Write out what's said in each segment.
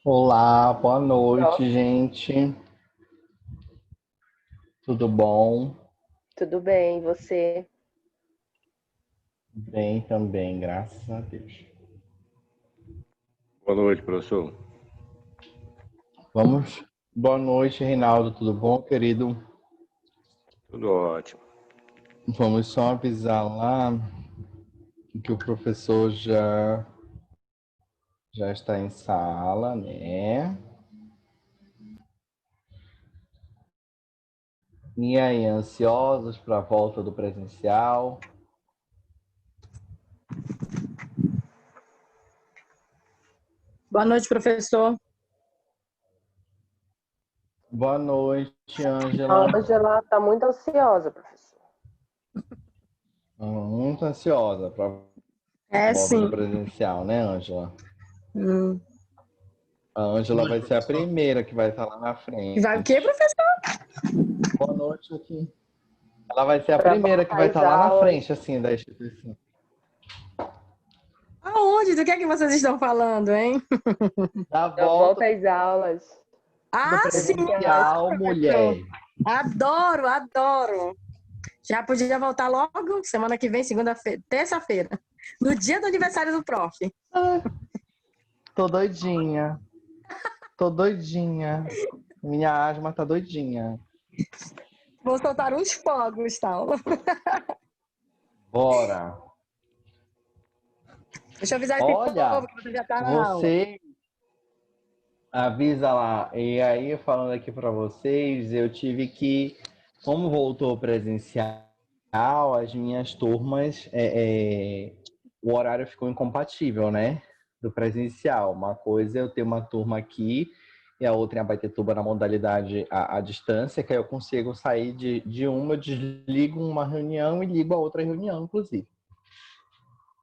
Olá, boa Ó, noite, gente. Tudo bom? tudo bem, você? Bem também, graças a Deus. Boa noite, professor. Vamos. Boa noite, Reinaldo. Tudo bom, querido? Tudo ótimo. Vamos só avisar lá que o professor já está em sala, né? E aí, ansiosos para a volta do presencial? Boa noite, professor. Boa noite, A Ângela. Ângela está muito ansiosa, professor. Muito ansiosa para a É, volta do sim. presencial, né, Ângela? Hum. A Ângela vai ser a primeira que vai estar lá na E vai o quê, frente. professor? Boa noite aqui. Ela vai ser a Para primeira que voltar vai às estar lá na aulas, frente, assim, da instituição. Aonde? Do que é que vocês estão falando, hein? Da da volta volta às aulas do Ah, sim, presenciais. presencial, professor. mulher. Adoro, adoro. Já podia voltar logo, semana que vem, segunda-feira, terça-feira, no dia do aniversário do prof. Ah, tô doidinha. Tô doidinha. Minha asma tá doidinha. Vou soltar uns fogos, tal. Bora. Deixa eu avisar esse povo Olha, que você já está na aula. você avisa lá. E aí, falando aqui pra vocês, eu tive que, como voltou presencial, as minhas turmas, o horário ficou incompatível, né? Do presencial. Uma coisa é eu ter uma turma aqui e a outra em Abaetetuba na modalidade à distância, que aí eu consigo sair de uma, eu desligo uma reunião e ligo a outra reunião, inclusive.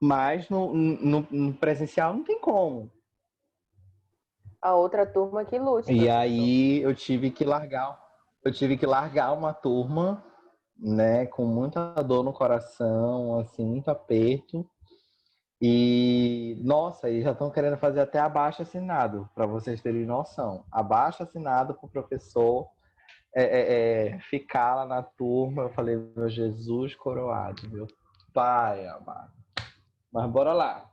Mas no presencial não tem como. A outra turma que lute, E professor. aí eu tive que largar uma turma, né, com muita dor no coração, assim, muito aperto. E nossa, e já estão querendo fazer até abaixo assinado, para vocês terem noção. Abaixo assinado para o professor ficar lá na turma. Eu falei, meu Jesus coroado, meu pai amado. Mas bora lá.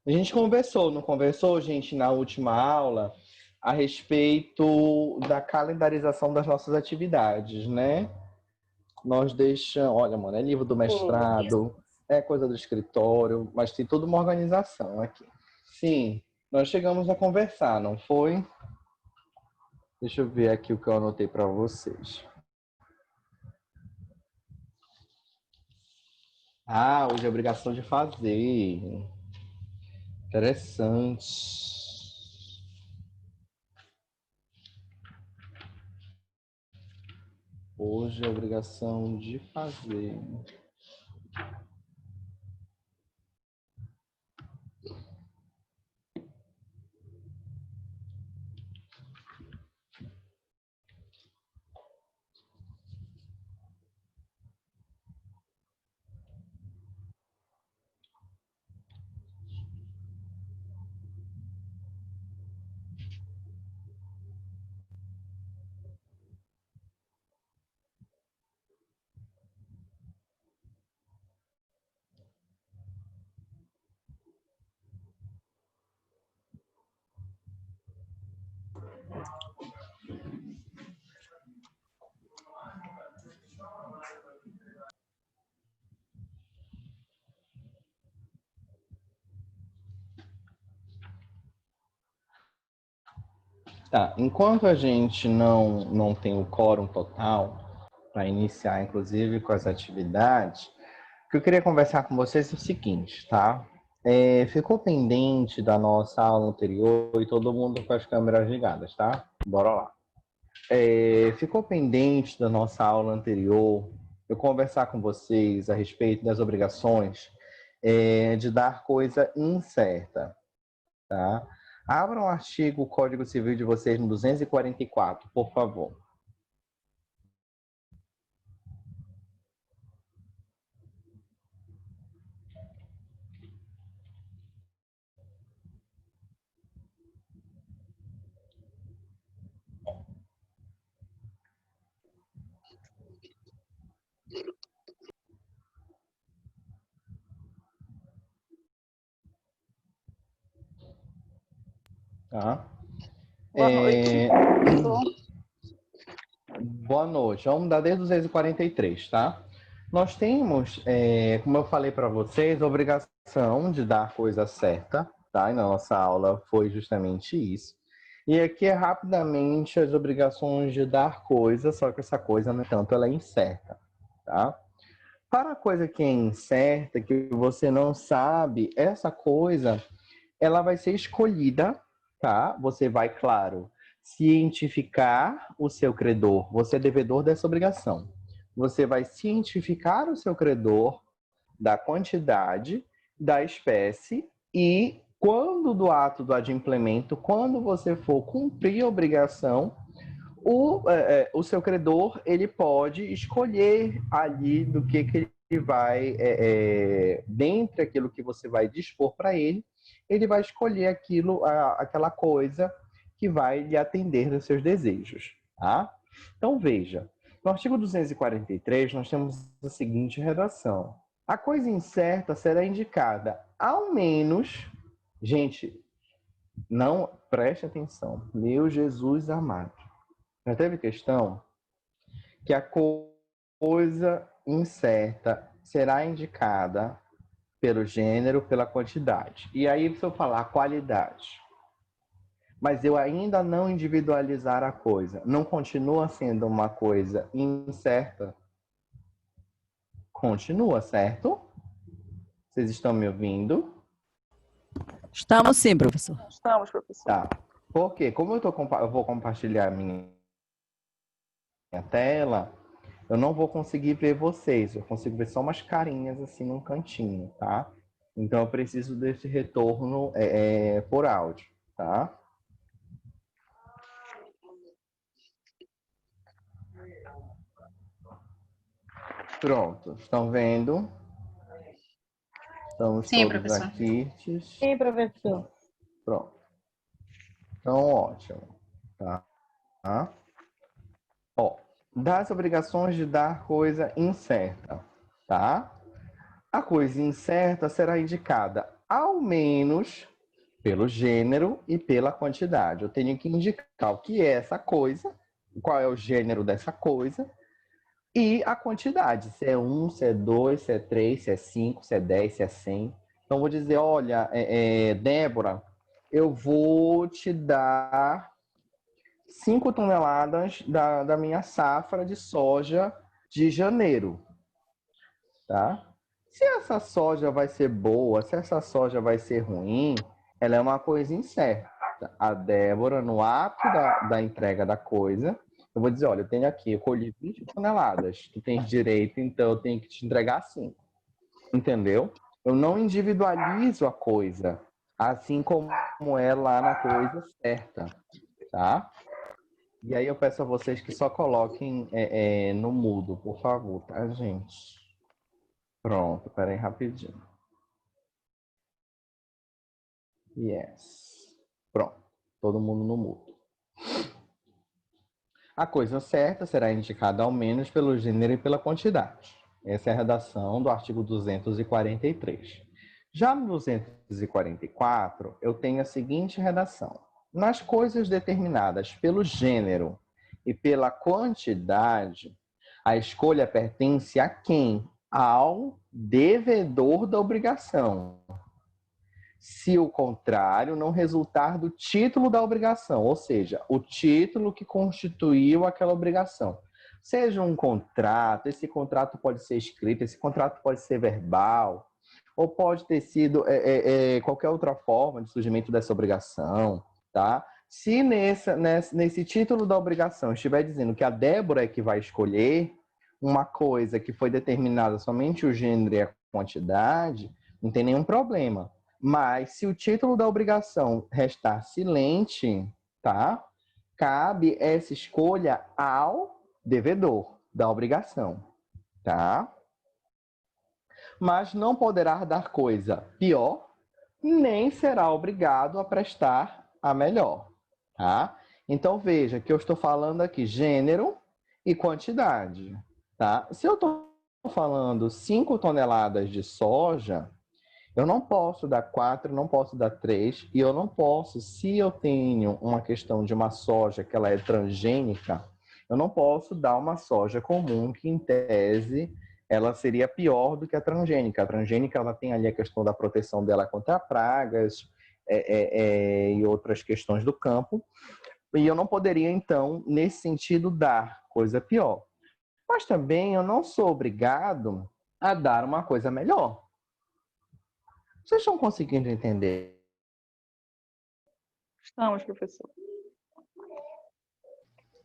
A gente conversou, não conversou, gente, na última aula, a respeito da calendarização das nossas atividades, né? Nós deixamos, olha, mano, é livro do Sim, mestrado, é coisa do escritório, mas tem toda uma organização aqui. Sim, nós chegamos a conversar, não foi? Deixa eu ver aqui o que eu anotei para vocês. Ah, hoje é obrigação de fazer. Interessante. Hoje é obrigação de fazer. Tá, enquanto a gente não tem o quórum total para iniciar, inclusive, com as atividades, o que eu queria conversar com vocês é o seguinte, tá? Ficou pendente da nossa aula anterior e todo mundo com as câmeras ligadas, tá? Bora lá. Ficou pendente da nossa aula anterior eu conversar com vocês a respeito das obrigações de dar coisa incerta, tá? Abram o artigo Código Civil de vocês no 244, por favor. Tá? Boa noite, professor. Boa noite. Vamos dar desde 243, tá? Nós temos, como eu falei para vocês, a obrigação de dar a coisa certa, tá? E na nossa aula foi justamente isso. E aqui é rapidamente as obrigações de dar coisa, só que essa coisa, no entanto, ela é incerta, tá? Para a coisa que é incerta, que você não sabe, essa coisa, ela vai ser escolhida, tá? Você vai, claro, cientificar o seu credor. Você é devedor dessa obrigação. Você vai cientificar o seu credor da quantidade, da espécie e quando do ato do adimplemento, quando você for cumprir a obrigação, o seu credor ele pode escolher ali do que ele vai, dentre aquilo que você vai dispor para ele vai escolher aquela coisa que vai lhe atender dos seus desejos. Tá? Então, veja, no artigo 243, nós temos a seguinte redação. A coisa incerta será indicada ao menos... Gente, não preste atenção. Meu Jesus amado. Já teve questão que a coisa incerta será indicada pelo gênero, pela quantidade. E aí, se eu falar qualidade, mas eu ainda não individualizar a coisa, não continua sendo uma coisa incerta? Continua, certo? Vocês estão me ouvindo? Estamos sim, professor. Estamos, professor. Tá. Por quê? Como eu vou compartilhar a minha tela, eu não vou conseguir ver vocês, eu consigo ver só umas carinhas assim num cantinho, tá? Então eu preciso desse retorno por áudio, tá? Pronto, estão vendo? Estamos Sim, todos professor. aqui. Sim, professor. Pronto. Então, ótimo. Tá? Ó, das obrigações de dar coisa incerta, tá? A coisa incerta será indicada ao menos pelo gênero e pela quantidade. Eu tenho que indicar o que é essa coisa, qual é o gênero dessa coisa e a quantidade. Se é 1, se é 2, se é 3, se é 5, se é 10, se é 100. Então, vou dizer, olha, Débora, eu vou te dar 5 toneladas da minha safra de soja de janeiro, tá? Se essa soja vai ser boa, se essa soja vai ser ruim, ela é uma coisa incerta. A Débora, no ato da entrega da coisa, eu vou dizer, olha, eu tenho aqui, eu colhi 20 toneladas, tu tens direito, então eu tenho que te entregar 5. Entendeu? Eu não individualizo a coisa, assim como é lá na coisa certa, tá? E aí eu peço a vocês que só coloquem no mudo, por favor, tá, gente? Pronto, peraí rapidinho. Yes. Pronto, todo mundo no mudo. A coisa certa será indicada ao menos pelo gênero e pela quantidade. Essa é a redação do artigo 243. Já no 244, eu tenho a seguinte redação. Nas coisas determinadas pelo gênero e pela quantidade, a escolha pertence a quem? Ao devedor da obrigação. Se o contrário não resultar do título da obrigação, ou seja, o título que constituiu aquela obrigação. Seja um contrato, esse contrato pode ser escrito, esse contrato pode ser verbal, ou pode ter sido qualquer outra forma de surgimento dessa obrigação, tá? Se nesse título da obrigação estiver dizendo que a Débora é que vai escolher uma coisa que foi determinada somente o gênero e a quantidade, não tem nenhum problema. Mas se o título da obrigação restar silente, tá? Cabe essa escolha ao devedor da obrigação, tá? Mas não poderá dar coisa pior, nem será obrigado a prestar a melhor, tá? Então veja que eu estou falando aqui gênero e quantidade, tá? Se eu estou falando 5 toneladas de soja, Eu não posso dar 4, não posso dar 3, e eu não posso, se eu tenho uma questão de uma soja que ela é transgênica, eu não posso dar uma soja comum que, em tese, ela seria pior do que a transgênica. A transgênica, ela tem ali a questão da proteção dela contra pragas e outras questões do campo, e eu não poderia, então, nesse sentido, dar coisa pior. Mas também eu não sou obrigado a dar uma coisa melhor. Vocês estão conseguindo entender? Estamos, professor.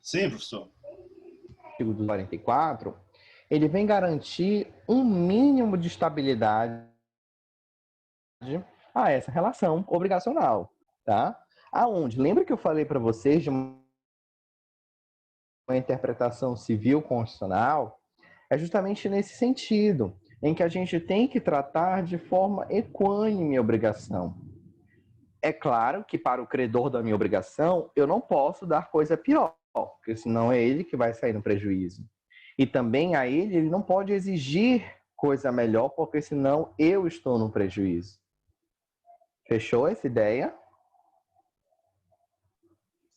Sim, professor. O artigo 244, ele vem garantir um mínimo de estabilidade a essa relação obrigacional, tá? Aonde? Lembra que eu falei para vocês de uma interpretação civil constitucional? É justamente nesse sentido, em que a gente tem que tratar de forma equânime a obrigação. É claro que para o credor da minha obrigação, eu não posso dar coisa pior, porque senão é ele que vai sair no prejuízo. E também a ele não pode exigir coisa melhor, porque senão eu estou no prejuízo. Fechou essa ideia?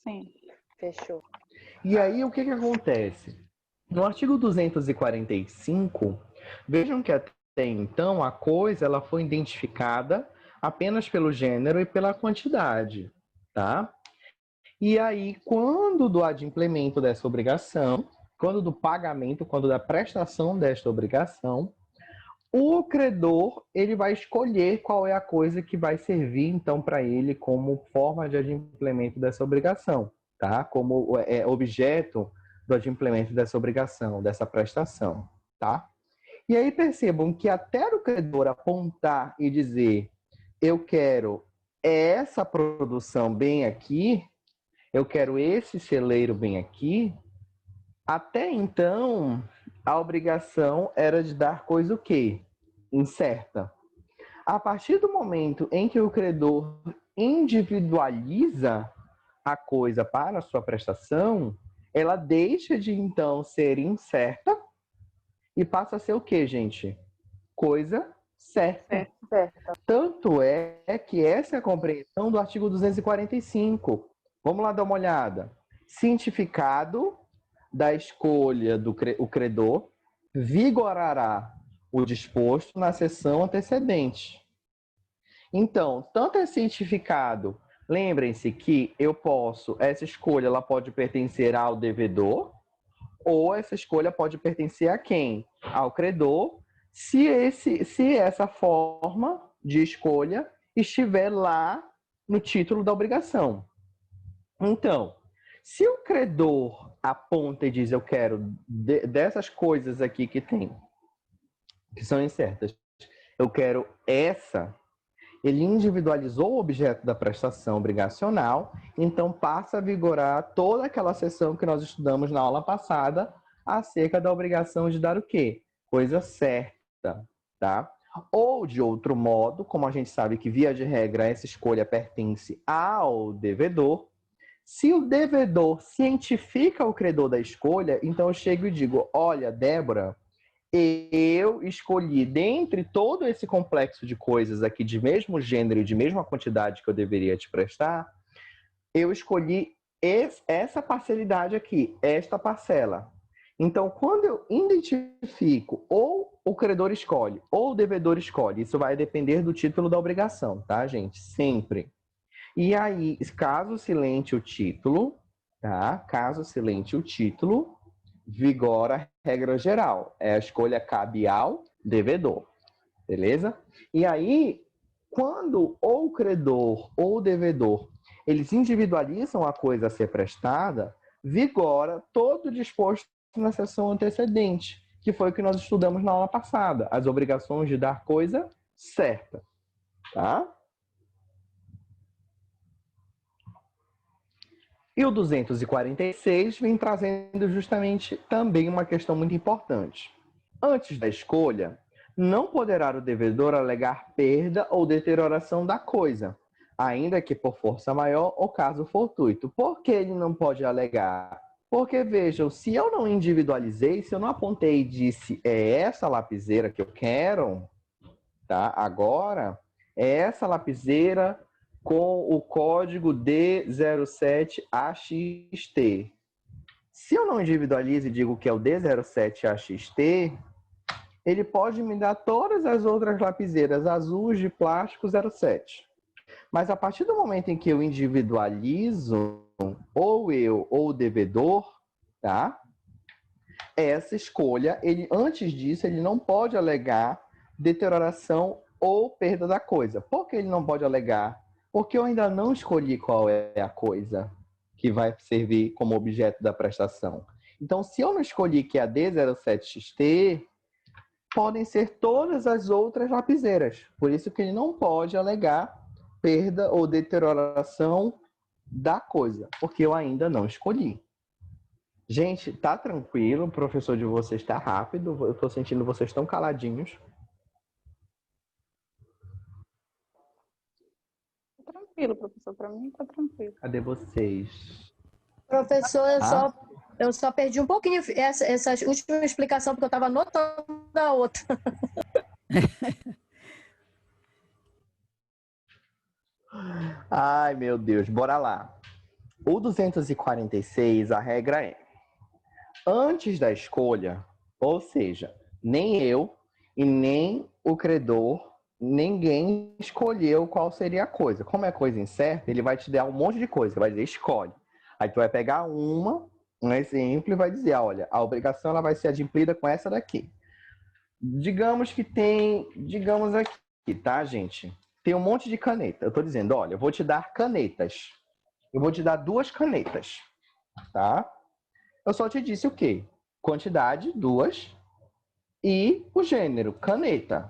Sim. Fechou. E aí, o que acontece? No artigo 245, vejam que até então a coisa ela foi identificada apenas pelo gênero e pela quantidade, tá? E aí, quando do adimplemento dessa obrigação, quando do pagamento, quando da prestação desta obrigação, o credor ele vai escolher qual é a coisa que vai servir então para ele como forma de adimplemento dessa obrigação, tá? Como objeto do adimplemento dessa obrigação, dessa prestação, tá? E aí percebam que até o credor apontar e dizer eu quero essa produção bem aqui, eu quero esse celeiro bem aqui, até então a obrigação era de dar coisa o quê? Incerta. A partir do momento em que o credor individualiza a coisa para a sua prestação, ela deixa de então ser incerta e passa a ser o quê, gente? Coisa certa. Certo. Tanto é que essa é a compreensão do artigo 245. Vamos lá dar uma olhada. Cientificado da escolha do credor vigorará o disposto na seção antecedente. Então, tanto é cientificado, lembrem-se que essa escolha ela pode pertencer ao devedor, ou essa escolha pode pertencer a quem? Ao credor, se essa forma de escolha estiver lá no título da obrigação. Então, se o credor aponta e diz eu quero dessas coisas aqui que são incertas, eu quero essa, ele individualizou o objeto da prestação obrigacional, então passa a vigorar toda aquela seção que nós estudamos na aula passada acerca da obrigação de dar o quê? Coisa certa, tá? Ou, de outro modo, como a gente sabe que, via de regra, essa escolha pertence ao devedor, se o devedor cientifica o credor da escolha, então eu chego e digo, olha, Débora, eu escolhi, dentre todo esse complexo de coisas aqui de mesmo gênero e de mesma quantidade que eu deveria te prestar, eu escolhi essa parcialidade aqui, esta parcela. Então, quando eu identifico, ou o credor escolhe, ou o devedor escolhe, isso vai depender do título da obrigação, tá, gente? Sempre. E aí, caso silente o título, tá? Caso silente o título, vigora a regra geral. A escolha cabe ao devedor. Beleza? E aí, quando ou o credor ou o devedor, eles individualizam a coisa a ser prestada, vigora todo o disposto na seção antecedente, que foi o que nós estudamos na aula passada, as obrigações de dar coisa certa. Tá? E o 246 vem trazendo justamente também uma questão muito importante. Antes da escolha, não poderá o devedor alegar perda ou deterioração da coisa, ainda que por força maior ou caso fortuito. Por que ele não pode alegar? Porque, vejam, se eu não individualizei, se eu não apontei e disse é essa lapiseira que eu quero, tá? Agora, é essa lapiseira com o código D07AXT. Se eu não individualizo e digo que é o D07AXT, ele pode me dar todas as outras lapiseiras azuis de plástico 07. Mas a partir do momento em que eu individualizo, ou eu ou o devedor, tá? Essa escolha, antes disso, ele não pode alegar deterioração ou perda da coisa. Por que ele não pode alegar? Porque eu ainda não escolhi qual é a coisa que vai servir como objeto da prestação. Então, se eu não escolhi que é a D07XT, podem ser todas as outras lapiseiras. Por isso que ele não pode alegar perda ou deterioração da coisa, porque eu ainda não escolhi. Gente, tá tranquilo, o professor de vocês tá rápido, eu tô sentindo vocês tão caladinhos. Tranquilo, professor, para mim tá tranquilo. Cadê vocês? Professor, eu só perdi um pouquinho essa última explicação, porque eu estava anotando a outra. Ai, meu Deus, bora lá. O 246, a regra é: antes da escolha, ou seja, nem eu e nem o credor, ninguém escolheu qual seria a coisa. Como é coisa incerta, ele vai te dar um monte de coisa, vai dizer escolhe. Aí tu vai pegar um exemplo e vai dizer, olha, a obrigação ela vai ser adimplida com essa daqui. Digamos aqui, tá, gente? Tem um monte de caneta. Eu tô dizendo, olha, eu vou te dar canetas. Eu vou te dar 2 canetas, tá? Eu só te disse o quê? Quantidade, 2, e o gênero, caneta.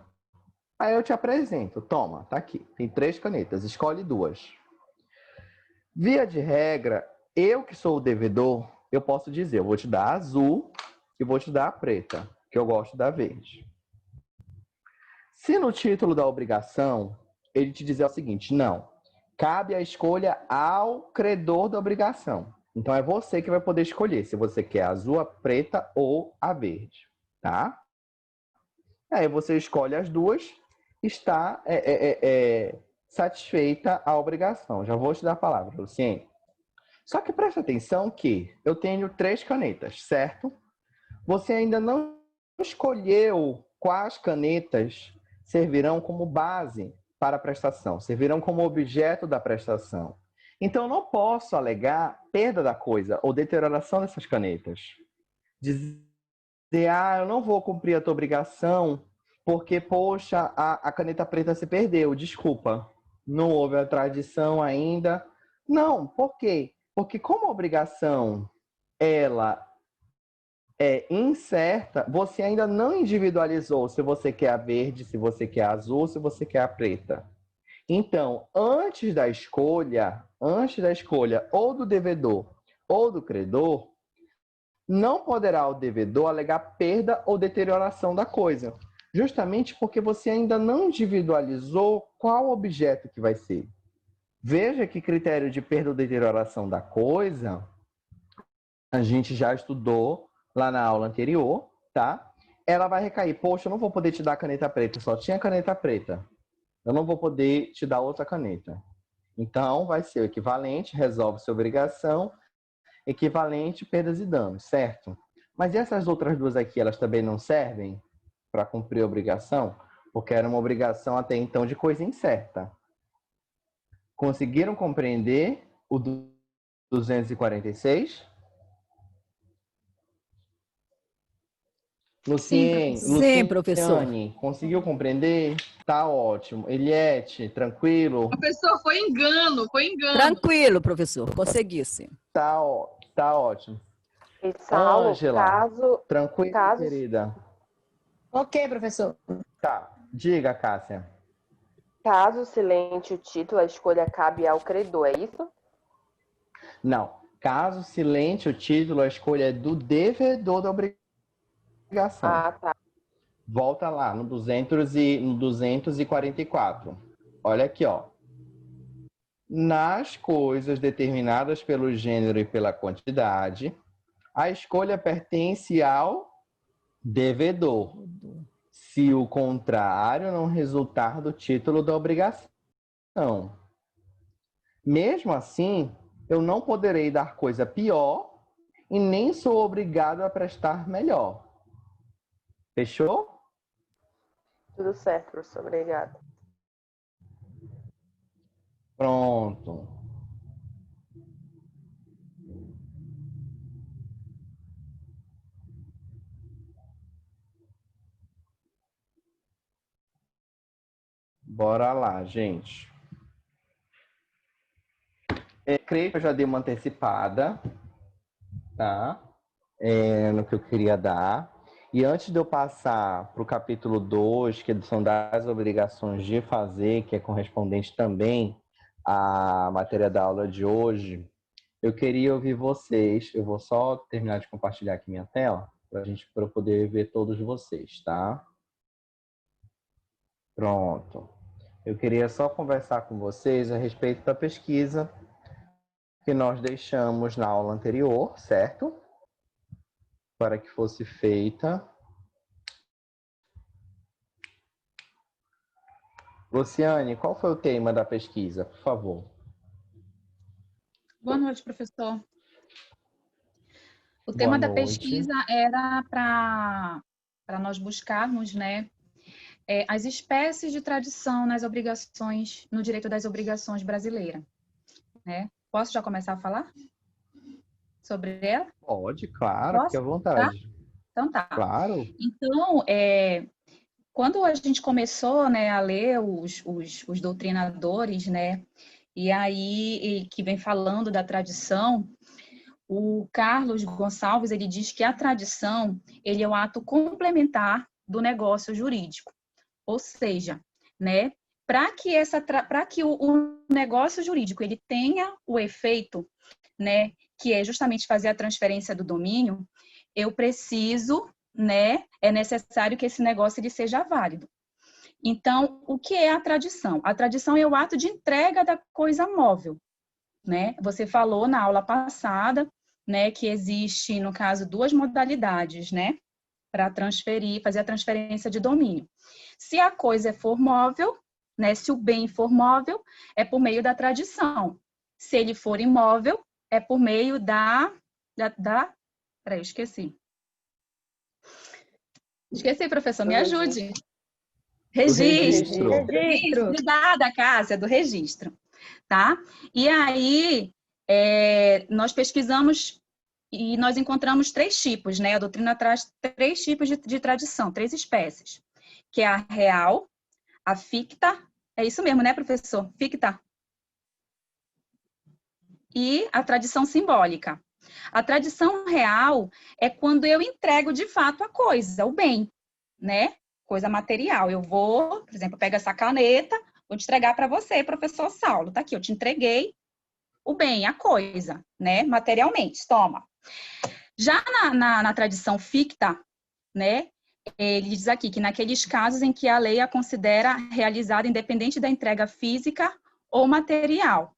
Aí eu te apresento, toma, tá aqui. Tem 3 canetas, escolhe 2. Via de regra, eu que sou o devedor, eu posso dizer, eu vou te dar a azul e vou te dar a preta, que eu gosto da verde. Se no título da obrigação, ele te dizer o seguinte, não, cabe a escolha ao credor da obrigação. Então é você que vai poder escolher se você quer a azul, a preta ou a verde, tá? Aí você escolhe as 2, está satisfeita a obrigação. Já vou te dar a palavra, Luciene. Só que preste atenção que eu tenho 3 canetas, certo? Você ainda não escolheu quais canetas servirão como base para a prestação, servirão como objeto da prestação. Então, eu não posso alegar perda da coisa ou deterioração dessas canetas. Dizer, eu não vou cumprir a tua obrigação porque, poxa, a caneta preta se perdeu, desculpa. Não houve a tradição ainda. Não, por quê? Porque como a obrigação, ela é incerta, você ainda não individualizou se você quer a verde, se você quer a azul, se você quer a preta. Então, antes da escolha ou do devedor ou do credor, não poderá o devedor alegar perda ou deterioração da coisa, justamente porque você ainda não individualizou qual objeto que vai ser. Veja que critério de perda ou deterioração da coisa a gente já estudou lá na aula anterior, tá? Ela vai recair, poxa, eu não vou poder te dar caneta preta, só tinha caneta preta. Eu não vou poder te dar outra caneta. Então, vai ser o equivalente, resolve sua obrigação, equivalente, perdas e danos, certo? Mas essas outras 2 aqui, elas também não servem para cumprir a obrigação? Porque era uma obrigação até então de coisa incerta. Conseguiram compreender o 246? Sim, professor. Luciane, conseguiu compreender? Tá ótimo. Eliette, tranquilo? Professor, foi engano. Tranquilo, professor. Consegui, sim. Tá ótimo. E Saulo, Ângela, tranquilo, querida? Ok, professor. Tá, diga, Cássia. caso silente o título, a escolha cabe ao credor, é isso? Não. Caso silente o título, a escolha é do devedor da obrigação. Ah, tá. Volta lá no 244. Olha aqui, ó. Nas coisas determinadas pelo gênero e pela quantidade, a escolha pertence ao devedor. se o contrário não resultar do título da obrigação. Mesmo assim, eu não poderei dar coisa pior e nem sou obrigado a prestar melhor. Fechou? Tudo certo, professor. Obrigada. Pronto. Bora lá, gente. Creio que eu já dei uma antecipada, tá? No que eu queria dar. E antes de eu passar para o capítulo 2, que são das obrigações de fazer, que é correspondente também à matéria da aula de hoje, eu queria ouvir vocês. Eu vou só terminar de compartilhar aqui minha tela para eu poder ver todos vocês, tá? Pronto. Eu queria só conversar com vocês a respeito da pesquisa que nós deixamos na aula anterior, certo? Para que fosse feita. Luciane, qual foi o tema da pesquisa, por favor? Boa noite, professor. O Boa tema da noite. pesquisa era para nós buscarmos, né, as espécies de tradição nas obrigações, no direito das obrigações brasileira, né? Posso já começar a falar sobre ela? Pode, claro, fique à Posso? vontade. Tá? Então tá. Claro. Então, quando a gente começou, né, a ler os doutrinadores, né, e aí que vem falando da tradição, o Carlos Gonçalves, ele diz que a tradição, ele é o ato complementar do negócio jurídico. Ou seja, né, para que o negócio jurídico ele tenha o efeito, né, que é justamente fazer a transferência do domínio, eu preciso, né, é necessário que esse negócio ele seja válido. Então, o que é a tradição? A tradição é o ato de entrega da coisa móvel, né? Você falou na aula passada, né, que existe, no caso, duas modalidades, né, para transferir, fazer a transferência de domínio. Se a coisa for móvel, né, se o bem for móvel, é por meio da tradição. Se ele for imóvel, é por meio Peraí, eu esqueci. Esqueci, professor, me ajude. Registro. Isso, obrigada, Cássia, do registro. Tá? E aí, nós pesquisamos e nós encontramos 3 tipos, né? A doutrina traz 3 tipos de tradição, 3 espécies, que é a real, a ficta, é isso mesmo, né, professor? Ficta. E a tradição simbólica. A tradição real é quando eu entrego de fato a coisa, o bem, né? Coisa material. Eu vou, por exemplo, pego essa caneta, vou te entregar para você, professor Saulo. Tá aqui, eu te entreguei o bem, a coisa, né? Materialmente, toma. Já na tradição ficta, né? Ele diz aqui que naqueles casos em que a lei a considera realizada independente da entrega física ou material,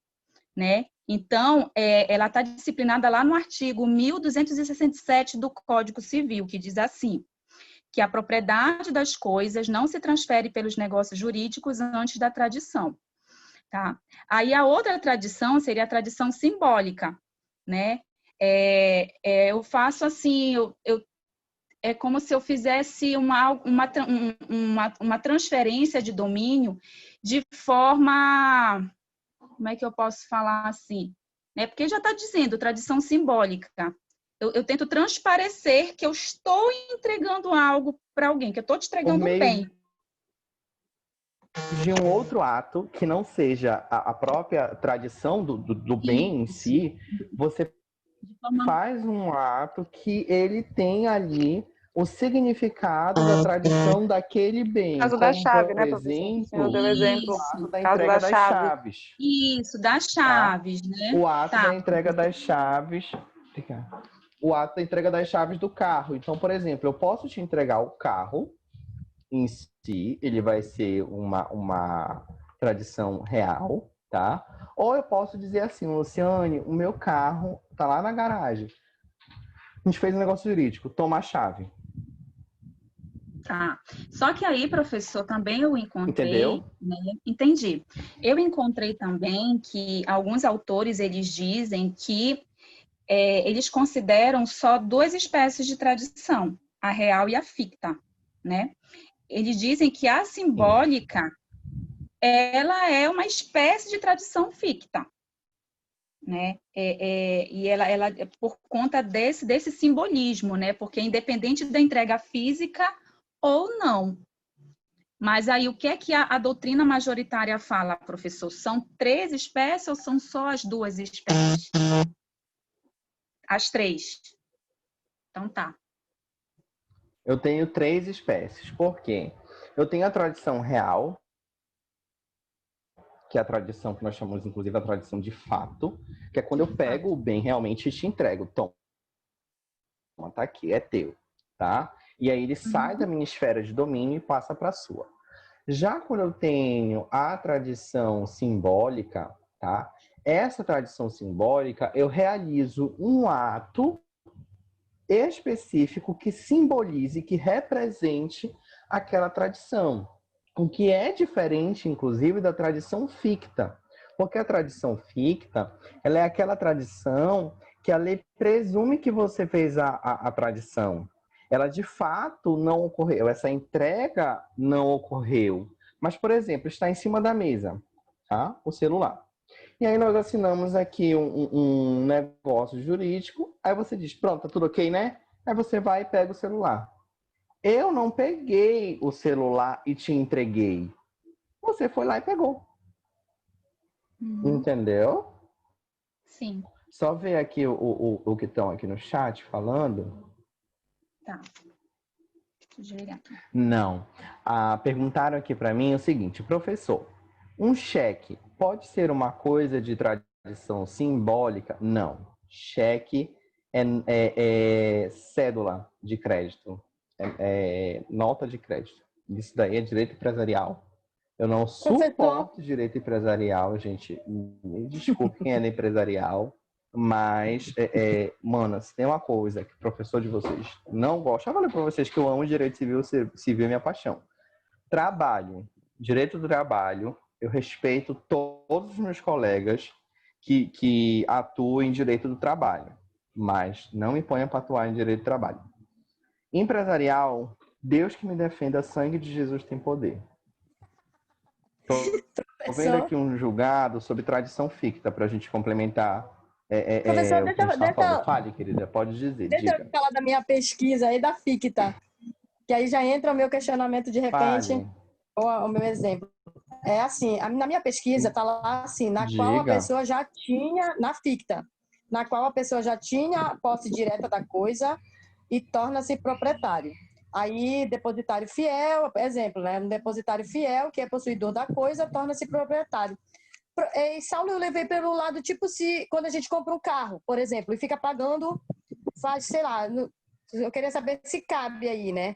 né? Então, ela está disciplinada lá no artigo 1267 do Código Civil, que diz assim, que a propriedade das coisas não se transfere pelos negócios jurídicos antes da tradição. Tá? Aí a outra tradição seria a tradição simbólica, né? Eu faço assim, é como se eu fizesse uma transferência de domínio de forma, como é que eu posso falar assim? Né? Porque já está dizendo, tradição simbólica. Eu tento transparecer que eu estou entregando algo para alguém, que eu estou te entregando um bem. De um outro ato que não seja a própria tradição do bem em si, você faz um ato que ele tem ali o significado da tradição daquele bem. Caso da chave, né, professor? O senhor deu exemplo. Da Caso entrega da das chave. chaves. Isso, das chaves, né? O ato da entrega das chaves. O ato da entrega das chaves do carro. Então, por exemplo, eu posso te entregar o carro em si, ele vai ser uma tradição real, tá? Ou eu posso dizer assim, Luciane, o meu carro tá lá na garagem. A gente fez um negócio jurídico, toma a chave. Tá. Só que aí, professor, também eu encontrei, Entendeu? né? Entendi. Eu encontrei também que alguns autores, eles dizem que eles consideram só duas espécies de tradição, a real e a ficta, né? Eles dizem que a simbólica, ela é uma espécie de tradição ficta, né? E ela por conta desse simbolismo, né? Porque independente da entrega física ou não. Mas aí o que é que a doutrina majoritária fala, professor? São 3 espécies ou são só as 2 espécies? As 3. Então tá. Eu tenho 3 espécies. Por quê? Eu tenho a tradição real, que é a tradição que nós chamamos, inclusive, a tradição de fato, que é quando eu pego o bem realmente e te entrego. Toma, tá aqui, é teu, tá? E aí ele sai da minha esfera de domínio e passa para a sua. Já quando eu tenho a tradição simbólica, tá? Essa tradição simbólica, eu realizo um ato específico que simbolize, que represente aquela tradição. O que é diferente, inclusive, da tradição ficta. Porque a tradição ficta, ela é aquela tradição que a lei presume que você fez a tradição. Ela, de fato, não ocorreu. Essa entrega não ocorreu. Mas, por exemplo, está em cima da mesa, tá? O celular. E aí nós assinamos aqui um negócio jurídico. Aí você diz, pronto, tá tudo ok, né? Aí você vai e pega o celular. Eu não peguei o celular e te entreguei. Você foi lá e pegou. Entendeu? Sim. Só ver aqui o que estão aqui no chat falando. Tá. Deixa eu ligar aqui. Não. Perguntaram aqui para mim o seguinte, professor, um cheque pode ser uma coisa de tradição simbólica? Não. Cheque é cédula de crédito, nota de crédito. Isso daí é direito empresarial. Eu não suporto direito empresarial, gente. Me desculpe quem é da empresarial, mas, mano, se tem uma coisa que o professor de vocês não gosta, eu falei para vocês que eu amo direito civil é minha paixão. Trabalho, direito do trabalho, eu respeito todos os meus colegas que atuam em direito do trabalho, mas não me ponha para atuar em direito do trabalho. Empresarial, Deus que me defenda, sangue de Jesus tem poder. Estou vendo aqui um julgado sobre tradição ficta para a gente complementar Professor, o que a gente está falando. Fale, querida, pode dizer. Deixa Diga. eu falar da minha pesquisa aí da ficta, que aí já entra o meu questionamento de repente, Fale. ou o meu exemplo. É assim, na minha pesquisa está lá assim, na qual a Diga. pessoa já tinha, na ficta, na qual a pessoa já tinha a posse direta da coisa e torna-se proprietário. Aí, depositário fiel, exemplo, né? Um depositário fiel, que é possuidor da coisa, torna-se proprietário. E Saulo, eu levei pelo lado, tipo, se quando a gente compra um carro, por exemplo, e fica pagando, faz, sei lá, eu queria saber se cabe aí, né?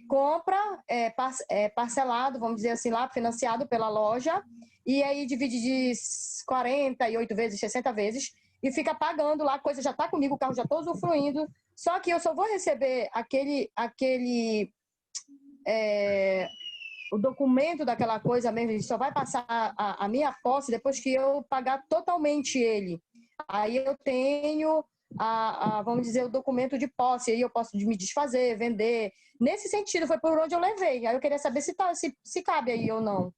Compra, parcelado, vamos dizer assim, lá, financiado pela loja, e aí divide de 48 vezes, 60 vezes, e fica pagando lá, a coisa já está comigo, o carro já está usufruindo, só que eu só vou receber o documento daquela coisa mesmo, ele só vai passar a minha posse depois que eu pagar totalmente ele. Aí eu tenho, vamos dizer, o documento de posse, aí eu posso me desfazer, vender. Nesse sentido, foi por onde eu levei. Aí eu queria saber se cabe aí ou não.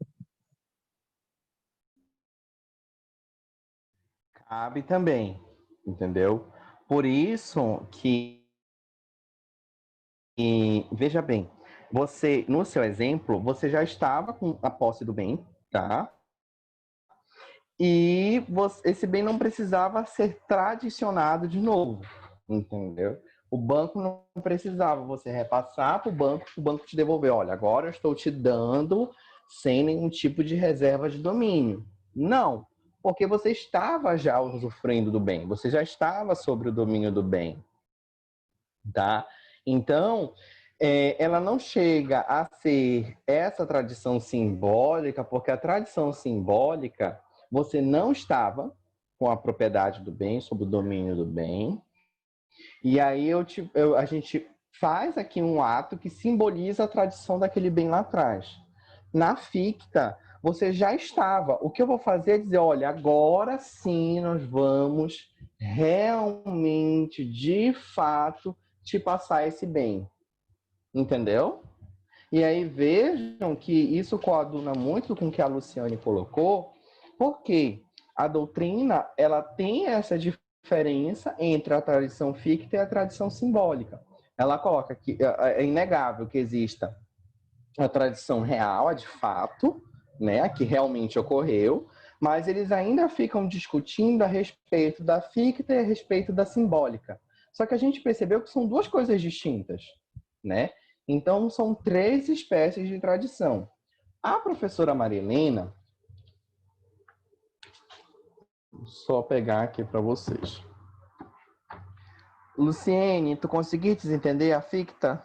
Cabe também, entendeu? Por isso que, veja bem, você, no seu exemplo, você já estava com a posse do bem, tá? E esse bem não precisava ser tradicionado de novo, entendeu? O banco não precisava você repassar para o banco te devolver. Olha, agora eu estou te dando sem nenhum tipo de reserva de domínio. Não, porque você estava já usufruindo do bem, você já estava sobre o domínio do bem, tá? Então, ela não chega a ser essa tradição simbólica, porque a tradição simbólica, você não estava com a propriedade do bem, sob o domínio do bem, e aí a gente faz aqui um ato que simboliza a tradição daquele bem lá atrás. Na ficta, você já estava. O que eu vou fazer é dizer, olha, agora sim nós vamos realmente, de fato, te passar esse bem. Entendeu? E aí vejam que isso coaduna muito com o que a Luciane colocou, porque a doutrina ela tem essa diferença entre a tradição ficta e a tradição simbólica. Ela coloca que é inegável que exista a tradição real, a de fato, né, a que realmente ocorreu, mas eles ainda ficam discutindo a respeito da ficta e a respeito da simbólica. Só que a gente percebeu que são duas coisas distintas, né? Então, são 3 espécies de tradição. A professora Marilena, vou só pegar aqui para vocês. Luciene, tu conseguiste entender a ficta?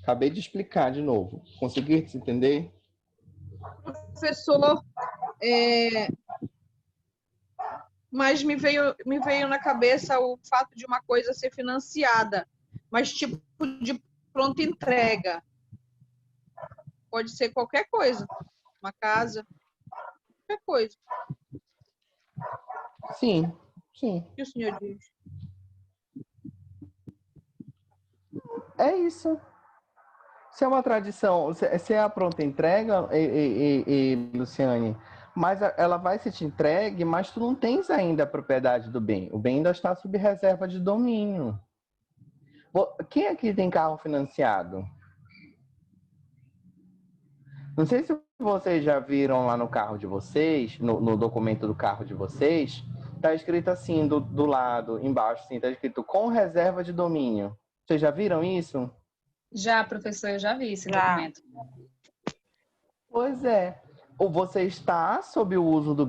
Acabei de explicar de novo. Conseguiste entender? Professor, mas me veio na cabeça o fato de uma coisa ser financiada, mas tipo de pronta entrega. Pode ser qualquer coisa, uma casa, qualquer coisa. Sim, sim. O que o senhor diz? É isso. Se é uma tradição, se é a pronta entrega, Luciane, mas ela vai ser te entregue, mas tu não tens ainda a propriedade do bem. O bem ainda está sob reserva de domínio. Quem aqui tem carro financiado? Não sei se vocês já viram lá no carro de vocês, no documento do carro de vocês, tá escrito assim, do lado, embaixo, assim, tá escrito com reserva de domínio. Vocês já viram isso? Já, professor, eu já vi esse Já. documento. Pois é. Ou você está sobre o uso do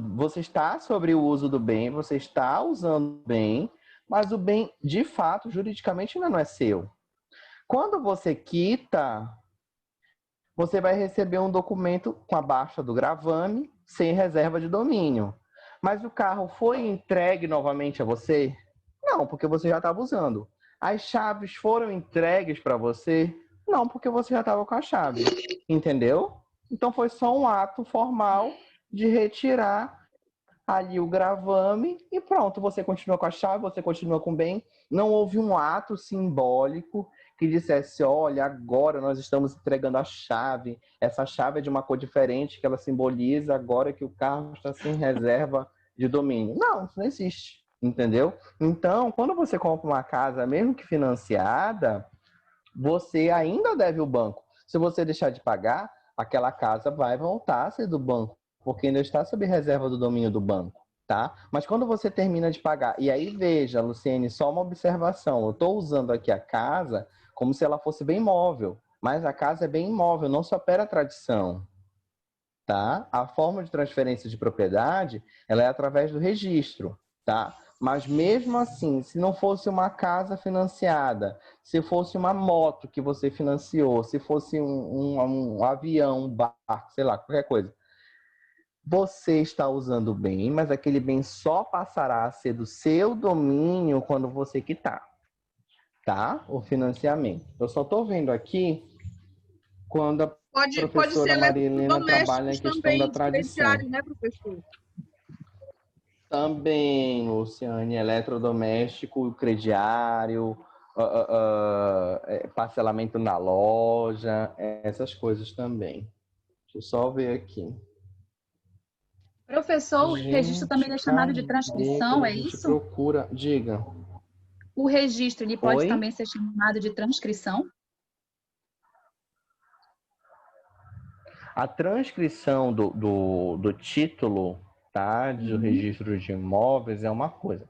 bem, você está usando o bem, mas o bem, de fato, juridicamente ainda não é seu. Quando você quita, você vai receber um documento com a baixa do gravame, sem reserva de domínio. Mas o carro foi entregue novamente a você? Não, porque você já estava usando. As chaves foram entregues para você? Não, porque você já estava com a chave. Entendeu? Então foi só um ato formal de retirar ali o gravame e pronto, você continua com a chave, você continua com o bem. Não houve um ato simbólico que dissesse, olha, agora nós estamos entregando a chave. Essa chave é de uma cor diferente, que ela simboliza agora que o carro está sem reserva de domínio. Não, isso não existe, entendeu? Então, quando você compra uma casa, mesmo que financiada, você ainda deve o banco. Se você deixar de pagar, aquela casa vai voltar a ser do banco, porque ainda está sob reserva do domínio do banco, tá? Mas quando você termina de pagar, e aí veja, Luciene, só uma observação, eu estou usando aqui a casa como se ela fosse bem imóvel, mas a casa é bem imóvel, não se opera a tradição, tá? A forma de transferência de propriedade, ela é através do registro, tá? Mas mesmo assim, se não fosse uma casa financiada, se fosse uma moto que você financiou, se fosse um avião, um barco, sei lá, qualquer coisa, você está usando o bem, mas aquele bem só passará a ser do seu domínio quando você quitar, tá? O financiamento. Eu só estou vendo aqui quando a Pode professora ser Marilena trabalha em eletrodomésticos questão também, da de tradição. crediário, né, professor? Também, Luciane, eletrodoméstico, crediário, parcelamento na loja, essas coisas também. Deixa eu só ver aqui. Professor, o registro também é chamado de cadê transcrição, quando a é gente isso? procura? Diga. O registro, ele pode Oi? também ser chamado de transcrição? A transcrição do título, tá, do registro de imóveis é uma coisa.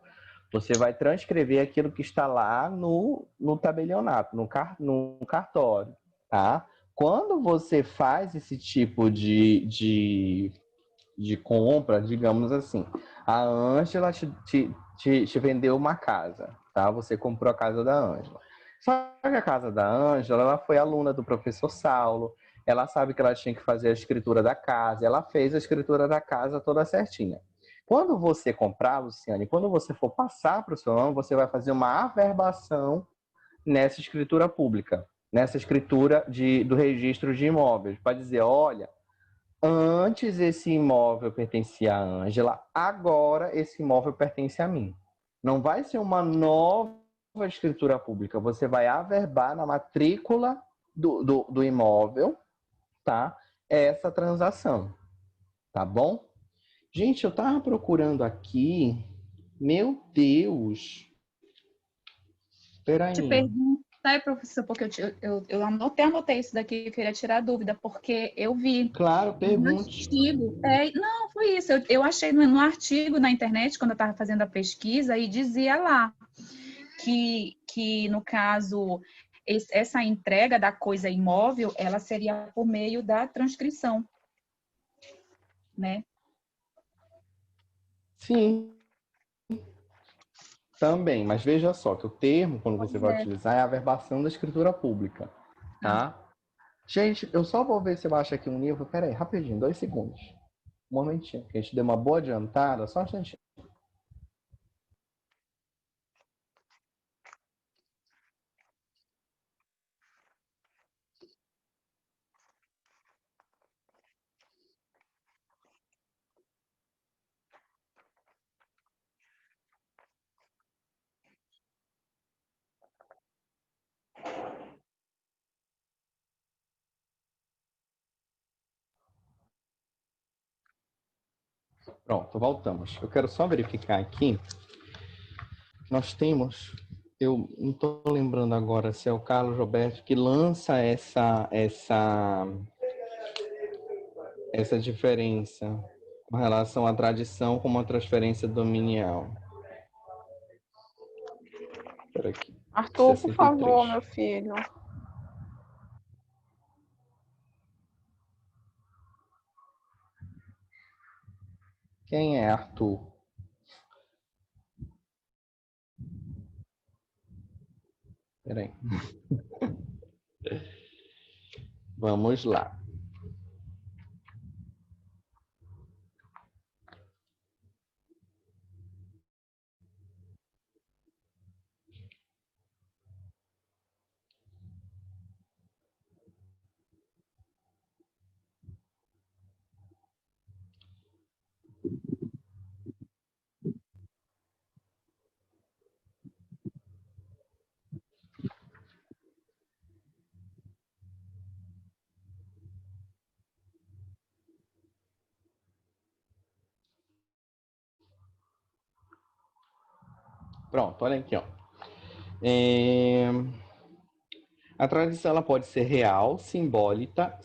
Você vai transcrever aquilo que está lá no tabelionato, no cartório, tá? Quando você faz esse tipo de compra, digamos assim, a Ângela te vendeu uma casa, tá? Você comprou a casa da Ângela. Só que a casa da Ângela, ela foi aluna do professor Saulo, ela sabe que ela tinha que fazer a escritura da casa, ela fez a escritura da casa toda certinha. Quando você comprar, Luciane, quando você for passar para o seu nome, você vai fazer uma averbação nessa escritura pública, nessa escritura do registro de imóveis, para dizer, olha, antes esse imóvel pertencia a Ângela, agora esse imóvel pertence a mim. Não vai ser uma nova escritura pública, você vai averbar na matrícula do imóvel, tá? Essa transação, tá bom? Gente, eu tava procurando aqui, meu Deus. Peraí. Te perguntar, professor, porque eu anotei isso daqui, eu queria tirar dúvida, porque eu vi Claro, no pergunte. artigo. Não, foi isso. Eu achei no artigo na internet, quando eu estava fazendo a pesquisa, e dizia lá que no caso, essa entrega da coisa imóvel, ela seria por meio da transcrição, né? Sim, também, mas veja só que o termo, quando você vai utilizar, é a averbação da escritura pública, tá? Gente, eu só vou ver se eu acho aqui um livro. Peraí, rapidinho, 2 segundos. Um momentinho, que a gente deu uma boa adiantada, só um instantinho. Pronto, voltamos. Eu quero só verificar aqui. Nós temos, eu não estou lembrando agora se é o Carlos Roberto que lança essa diferença com relação à tradição como a transferência dominial. Espera aqui. Arthur, 63. por favor, meu filho. Quem é Arthur? Peraí. Vamos lá. Pronto, olha aqui, ó. A tradição ela pode ser real, simbólica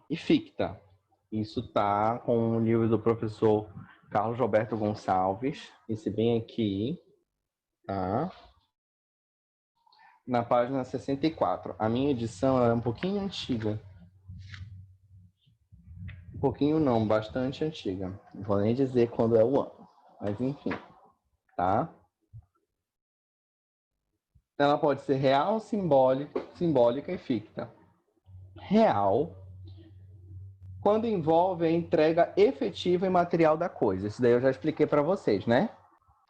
e ficta. Isso está com o livro do professor Carlos Roberto Gonçalves, esse bem aqui, tá? Na página 64. A minha edição é um pouquinho antiga. Um pouquinho não, bastante antiga. Não vou nem dizer quando é o ano, mas enfim, tá? Ela pode ser real, simbólica e ficta. Real, quando envolve a entrega efetiva e material da coisa. Isso daí eu já expliquei para vocês, né?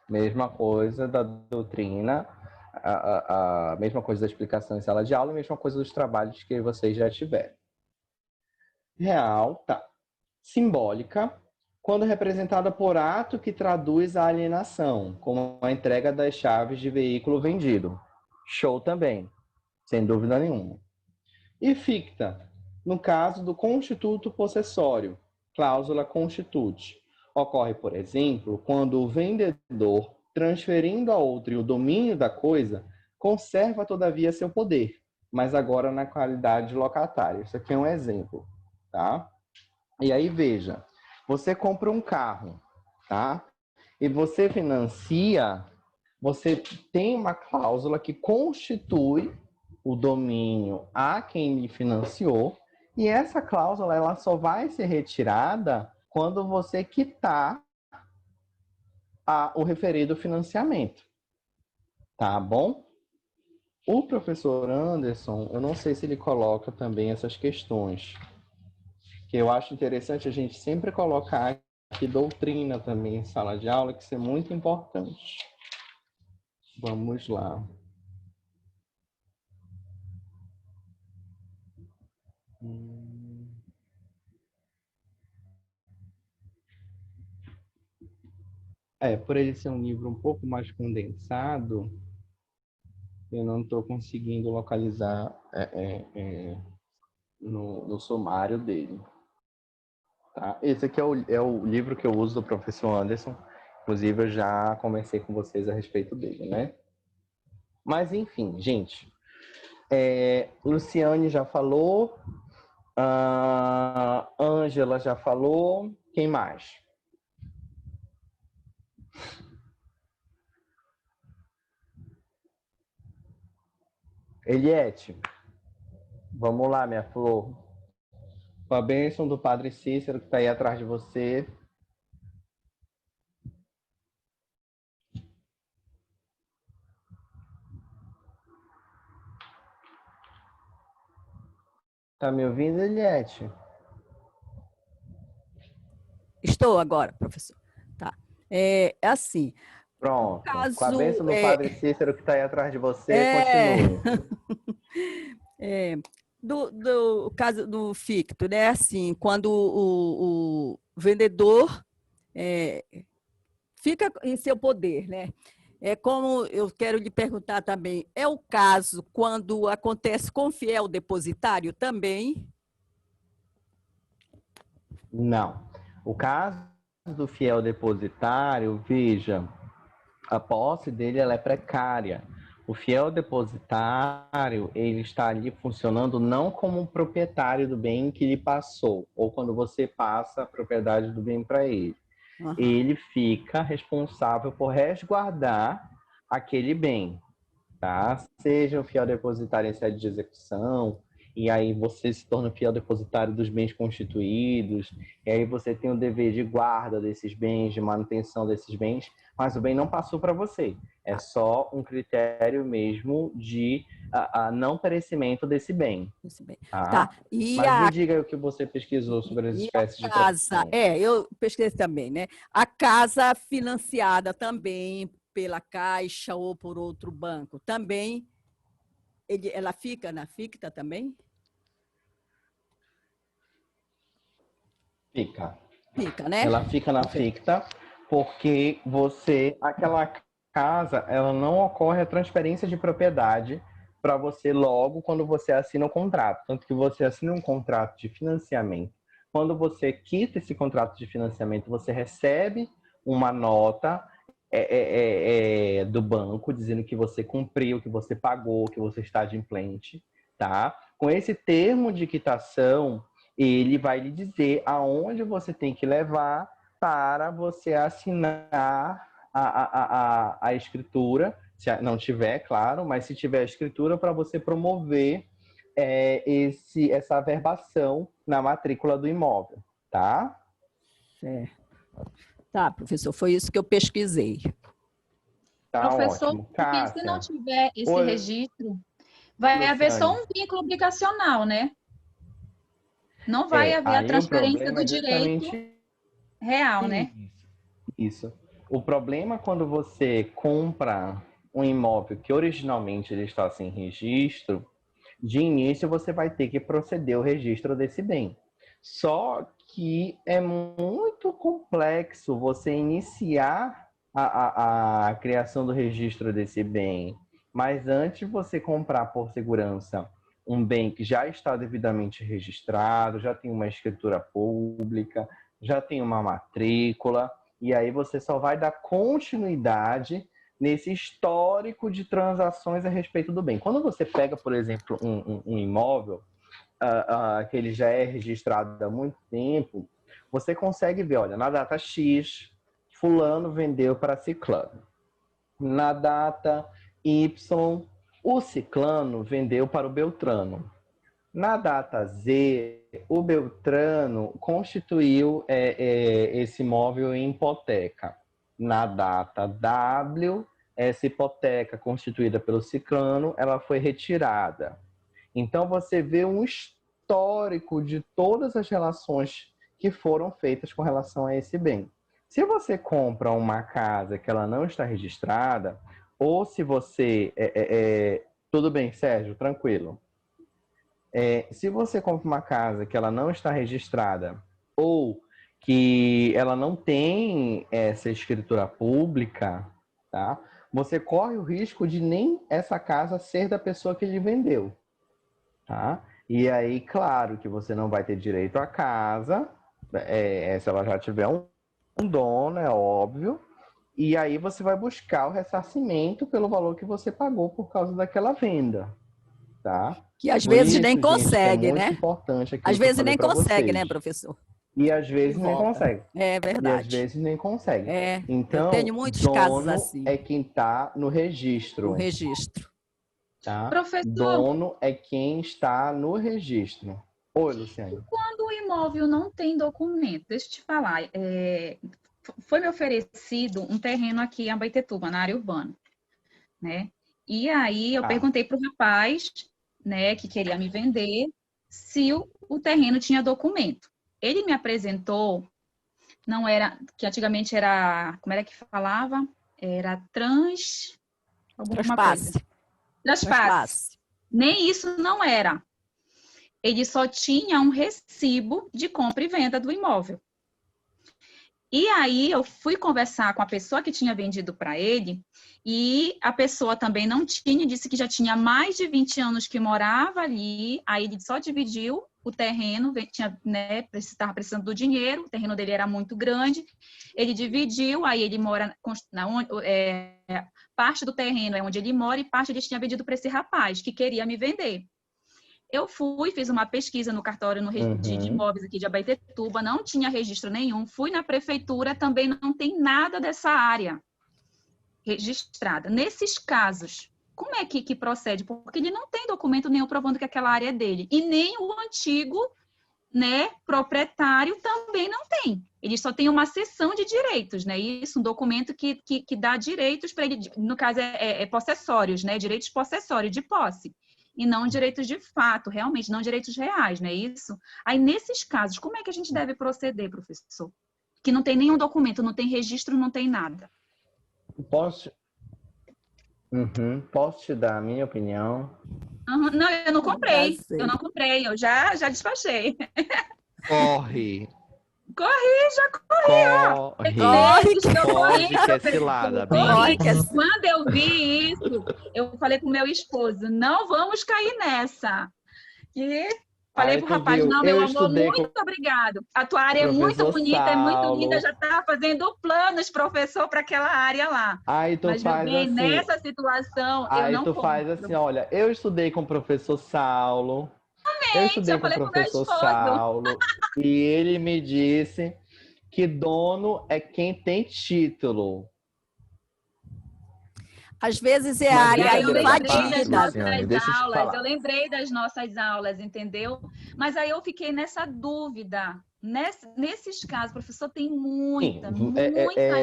Mesma coisa da doutrina, a mesma coisa da explicação em sala de aula, a mesma coisa dos trabalhos que vocês já tiveram. Real, tá. Simbólica, quando representada por ato que traduz a alienação, como a entrega das chaves de veículo vendido. Show também, sem dúvida nenhuma. E ficta, no caso do constituto possessório, cláusula constitute. Ocorre, por exemplo, quando o vendedor, transferindo a outro o domínio da coisa, conserva todavia seu poder, mas agora na qualidade de locatário. Isso aqui é um exemplo, tá? E aí, veja, você compra um carro, tá? E você financia, você tem uma cláusula que constitui o domínio a quem lhe financiou, e essa cláusula ela só vai ser retirada quando você quitar o referido financiamento. Tá bom? O professor Anderson, eu não sei se ele coloca também essas questões, que eu acho interessante a gente sempre colocar aqui doutrina também em sala de aula, que isso é muito importante. Vamos lá. Hum. Por ele ser um livro um pouco mais condensado, eu não estou conseguindo localizar no sumário dele. Tá? Esse aqui é o livro que eu uso do professor Anderson. Inclusive, eu já conversei com vocês a respeito dele, né? Mas, enfim, gente. Luciane já falou. Ângela já falou. Quem mais? Eliette. Vamos lá, minha flor. Com a bênção do Padre Cícero, que está aí atrás de você. Tá me ouvindo, Eliette? Estou agora, professor. Tá. É assim. Pronto. Caso, com a bênção do Padre Cícero, que está aí atrás de você, continue. Do caso do ficto, né? Assim, quando o vendedor fica em seu poder, né? É como eu quero lhe perguntar também, é o caso quando acontece com fiel depositário também? Não. O caso do fiel depositário, veja, a posse dele ela é precária. O fiel depositário, ele está ali funcionando não como um proprietário do bem que lhe passou, ou quando você passa a propriedade do bem para ele. Uhum. Ele fica responsável por resguardar aquele bem, tá? Seja o fiel depositário em sede de execução, e aí você se torna fiel depositário dos bens constituídos, e aí você tem o dever de guarda desses bens, de manutenção desses bens, mas o bem não passou para você. É só um critério mesmo de não perecimento desse bem. Tá? Mas me diga o que você pesquisou sobre as espécies de tradição. Eu pesquisei também, né? A casa financiada também pela Caixa ou por outro banco, também ela fica na ficta também? Fica, né? Ela fica na ficta porque aquela casa, ela não ocorre a transferência de propriedade para você logo quando você assina o contrato. Tanto que você assina um contrato de financiamento. Quando você quita esse contrato de financiamento, você recebe uma nota do banco dizendo que você cumpriu, que você pagou, que você está adimplente, tá? Com esse termo de quitação, ele vai lhe dizer aonde você tem que levar para você assinar a escritura, se não tiver, claro, mas se tiver a escritura, para você promover essa averbação na matrícula do imóvel, tá? Certo. Tá, professor, foi isso que eu pesquisei. Tá, professor, ótimo. porque se não tiver esse registro, vai haver só um vínculo obrigacional, né? Não vai haver a transferência do direito real, né? Isso. O problema quando você compra um imóvel que originalmente ele está sem registro, de início você vai ter que proceder ao registro desse bem. Só que é muito complexo você iniciar a criação do registro desse bem. Mas antes de você comprar por segurança um bem que já está devidamente registrado, já tem uma escritura pública, já tem uma matrícula, e aí você só vai dar continuidade nesse histórico de transações a respeito do bem. Quando você pega, por exemplo, um imóvel que ele já é registrado há muito tempo, você consegue ver, olha, na data X, fulano vendeu para ciclano. Na data Y, o ciclano vendeu para o beltrano. Na data Z, o beltrano constituiu esse imóvel em hipoteca. Na data W, essa hipoteca constituída pelo ciclano, ela foi retirada. Então, você vê um histórico de todas as relações que foram feitas com relação a esse bem. Se você compra uma casa que ela não está registrada, ou se você... tudo bem, Sérgio, tranquilo. Se você compra uma casa que ela não está registrada ou que ela não tem essa escritura pública, tá? Você corre o risco de nem essa casa ser da pessoa que lhe vendeu, tá? E aí, claro que você não vai ter direito à casa, se ela já tiver um dono, é óbvio. E aí você vai buscar o ressarcimento pelo valor que você pagou por causa daquela venda, tá? Que às Por vezes isso, nem gente, consegue, é muito né? importante aquilo Às que eu vezes falei nem pra consegue, vocês. né, professor? E às vezes nem volta. consegue. É E às verdade. vezes nem consegue. É, eu Então, tenho muitos casos dono assim, é quem está no no registro, registro. tá? Professor, Dono é quem está no registro. Oi, Luciane. quando o imóvel não tem documento, deixa eu te falar, foi me oferecido um terreno aqui em Abaetetuba, na área urbana, né? E aí eu Tá. perguntei para o rapaz, né, que queria me vender, se o terreno tinha documento. Ele me apresentou, não era, que antigamente era, como era que falava? Era alguma coisa. Traspasse. Traspasse. Traspasse. Nem isso não era. Ele só tinha um recibo de compra e venda do imóvel. E aí eu fui conversar com a pessoa que tinha vendido para ele, e a pessoa também não tinha, disse que já tinha mais de 20 anos que morava ali, aí ele só dividiu o terreno, tinha, né, estava precisando do dinheiro, o terreno dele era muito grande, ele dividiu, aí ele mora, parte do terreno é onde ele mora e parte ele tinha vendido para esse rapaz, que queria me vender. Eu fiz uma pesquisa no cartório de imóveis aqui de Abaetetuba, não tinha registro nenhum. Fui na prefeitura, também não tem nada dessa área registrada. Nesses casos, como é que procede? Porque ele não tem documento nenhum provando que aquela área é dele. E nem o antigo, né, proprietário também não tem. Ele só tem uma cessão de direitos, né? Isso, um documento que dá direitos para ele, no caso possessórios, né? Direitos possessórios de posse. E não direitos de fato, realmente, não direitos reais, não é isso? Aí, nesses casos, como é que a gente deve proceder, professor? Que não tem nenhum documento, não tem registro, não tem nada. Posso te dar a minha opinião? Não, eu não comprei. Já sei. Eu não comprei, eu já despachei. Corre! Corre, Corre, que é cilada, bem. Corre, que é... Quando eu vi isso, eu falei com o meu esposo, não vamos cair nessa. E falei pro rapaz, não, meu amor, muito obrigado. A tua área é muito bonita, é muito linda, já tá fazendo planos, professor, para aquela área lá. Aí tu Mas, meu faz bem, assim, nessa situação, eu não compro. faz assim, olha, eu estudei com o professor Saulo. Eu estudei com o professor Saulo e ele me disse que dono é quem tem título. Às vezes é Mas a área brincadeira da invadida. parte, Luciane, deixa eu te falar. Eu lembrei das nossas aulas, entendeu? Mas aí eu fiquei nessa dúvida. Nesses casos, professor, tem muita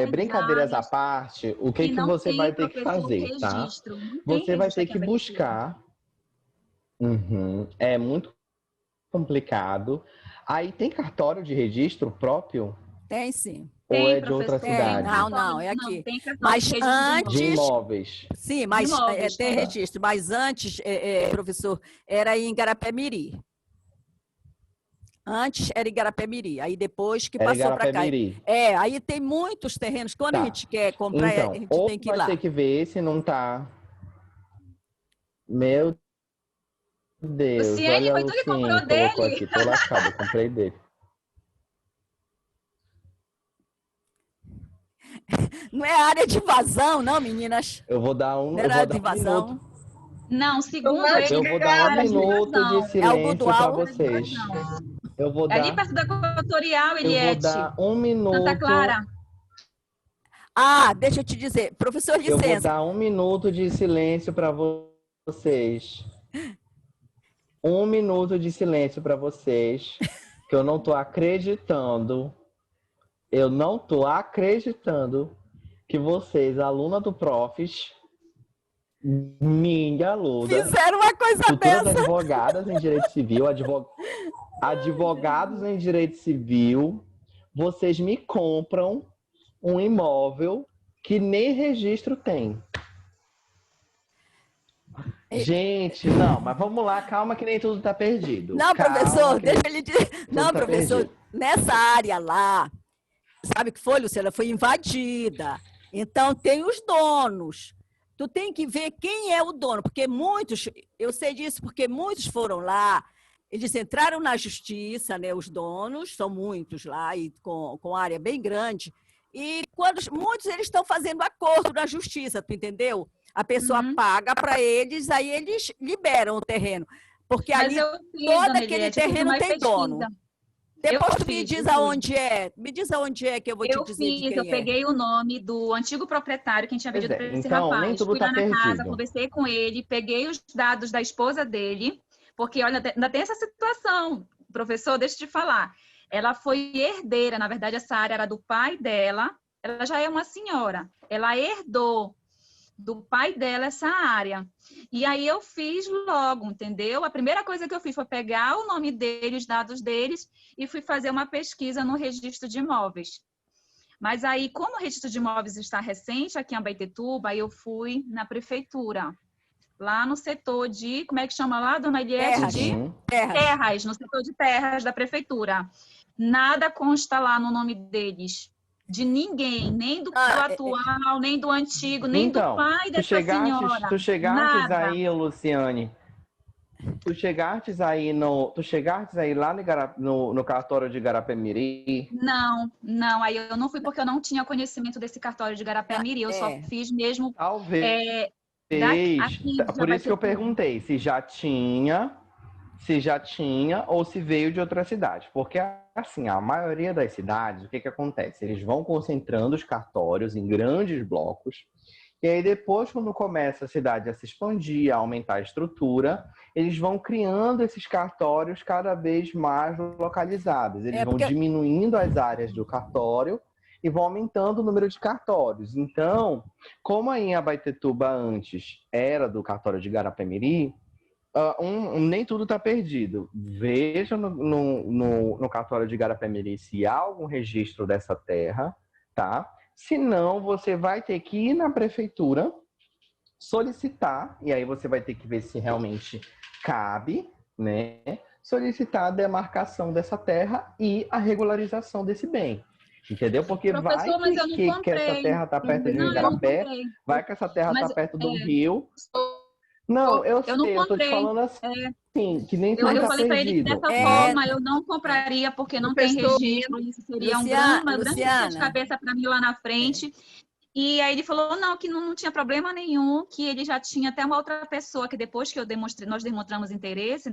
brincadeiras à parte, o que você vai ter que fazer, tá? Você vai ter que buscar. É muito complicado. Aí tem cartório de registro próprio? Tem sim. Ou Tem, é de outra professor. cidade? Não, é aqui. Não, tem cartório Mas de registro antes... De imóveis. Sim, mas imóveis, tem tá. registro. Mas antes, professor, era em Igarapé-Miri. Antes era Igarapé-Miri. Aí depois que passou para cá. Aí tem muitos terrenos. Quando a gente quer comprar, então, a gente ou tem que ir lá. vai ter que ver se não tá... Meu Deus, Luciene, olha a foi tu que Luciene, comprou colocou dele? aqui. Tô lascado, eu comprei dele. Não é área de invasão, não, meninas? Eu vou dar Não era área de invasão. minuto. Não, segundo Eu ele, Eu vou dar um minuto de É o silêncio para Budual. vocês. Eu vou ali dar, perto da Equatorial, eu vou Eliette. dar um minuto. Santa Clara. Ah, deixa eu te dizer. Professor, Eu vou licença. dar um minuto de silêncio para vocês. Um minuto de silêncio para vocês. Que eu não tô acreditando. Eu não tô acreditando que vocês, aluna do Profis, minha aluna, Fizeram uma coisa futuras dessa. advogadas em direito civil, advogados em direito civil, vocês me compram um imóvel que nem registro tem. Gente, não, mas vamos lá, calma que nem tudo tá perdido. Não, Calma, professor, que nem deixa ele dizer. Não, tá professor, perdido. nessa área lá, sabe o que foi, Luciana? Foi invadida. Então, tem os donos. Tu tem que ver quem é o dono, porque muitos, eu sei disso porque muitos foram lá, eles entraram na justiça, né? Os donos, são muitos lá, e com área bem grande, e muitos eles estão fazendo acordo na justiça, tu entendeu? A pessoa paga para eles, aí eles liberam o terreno, porque Mas ali eu fiz, todo dona aquele Eliette, eu fiz terreno uma tem dono. pesquisa. Depois Eu tu me fiz, diz eu fui. aonde é. Me diz aonde é que eu vou te Eu dizer de fiz, eu quem é. peguei o nome do antigo proprietário, quem tinha Pois vendido é, para esse então nem rapaz. tudo Fui tá lá na casa, perdido. conversei com ele, peguei os dados da esposa dele, porque olha, ainda tem essa situação, professor, deixa eu te falar. Ela foi herdeira, na verdade, essa área era do pai dela, ela já é uma senhora. Ela herdou do pai dela essa área. E aí eu fiz logo, entendeu? A primeira coisa que eu fiz foi pegar o nome dele, os dados deles, e fui fazer uma pesquisa no registro de imóveis. Mas aí, como o registro de imóveis está recente aqui em Abaetetuba, aí eu fui na prefeitura, lá no setor de, como é que chama lá, dona Eliette? Terras. De Terras. terras, no setor de terras da prefeitura. Nada consta lá no nome deles. De ninguém, nem do atual, nem do antigo, nem do Então, pai dessa senhora. tu chegastes Nada. aí, Luciane. Tu chegastes aí lá no cartório de Garapé-Miri. Não, aí eu não fui porque eu não tinha conhecimento desse cartório de Garapé-Miri, eu só fiz mesmo Talvez. aqui de Por isso que eu Abaetetuba. perguntei se já tinha ou se veio de outra cidade. Porque, assim, a maioria das cidades, o que que acontece? Eles vão concentrando os cartórios em grandes blocos, e aí depois, quando começa a cidade a se expandir, a aumentar a estrutura, eles vão criando esses cartórios cada vez mais localizados. Eles vão diminuindo as áreas do cartório e vão aumentando o número de cartórios. Então, como aí em Abaetetuba antes era do cartório de Garapé-Miri, nem tudo está perdido. Veja no cartório de Garapé-Miri se há algum registro dessa terra, tá? Se não, você vai ter que ir na prefeitura solicitar, e aí você vai ter que ver se realmente cabe, né? Solicitar a demarcação dessa terra e a regularização desse bem. Entendeu? Porque Professor, mas eu não que comprei. essa terra está perto de um Não, eu não igarapé, comprei. vai que essa terra está perto de um rio. Não, eu não sei, eu tô te comprei. falando assim, que nem tudo Eu tá falei para ele que perdido. dessa forma eu não compraria porque não tem registro, isso seria uma grande dor de cabeça para mim lá na frente. E aí ele falou não, que não tinha problema nenhum, que ele já tinha até uma outra pessoa, que depois que nós demonstramos interesse,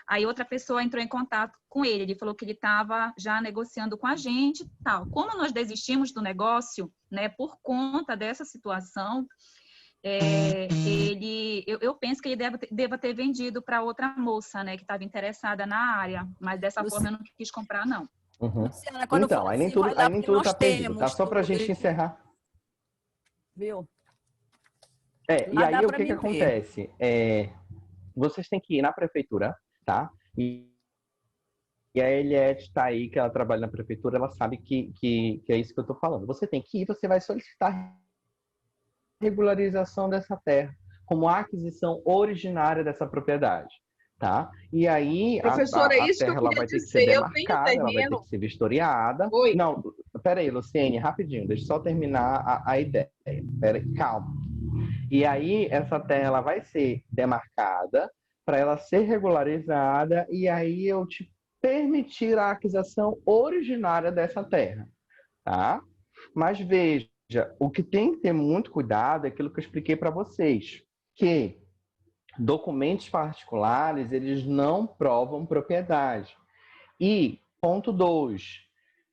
aí outra pessoa entrou em contato com ele. Ele falou que ele estava já negociando com a gente e tal. Como nós desistimos do negócio, né, por conta dessa situação, eu penso que ele deva ter vendido para outra moça, né, que estava interessada na área, mas dessa forma eu não quis comprar, não. Uhum. Luciana, Então, aí nem tudo tá perdido, tá? Só pra gente encerrar. Viu? E aí o que acontece? Vocês têm que ir na prefeitura, tá? E a Eliette tá aí, que ela trabalha na prefeitura, ela sabe que é isso que eu tô falando. Você tem que ir, você vai solicitar regularização dessa terra como a aquisição originária dessa propriedade, tá? E aí Professora, a isso terra que eu ela queria vai ter que dizer, ser eu tenho demarcada, ela vai ter terreno. que ser vistoriada. Oi. Não, peraí, Luciene, rapidinho, deixa eu só terminar a ideia. Peraí, calma. E aí essa terra ela vai ser demarcada para ela ser regularizada e aí eu te permitir a aquisição originária dessa terra, tá? Mas veja, o que tem que ter muito cuidado é aquilo que eu expliquei para vocês, que documentos particulares, eles não provam propriedade. E, ponto 2,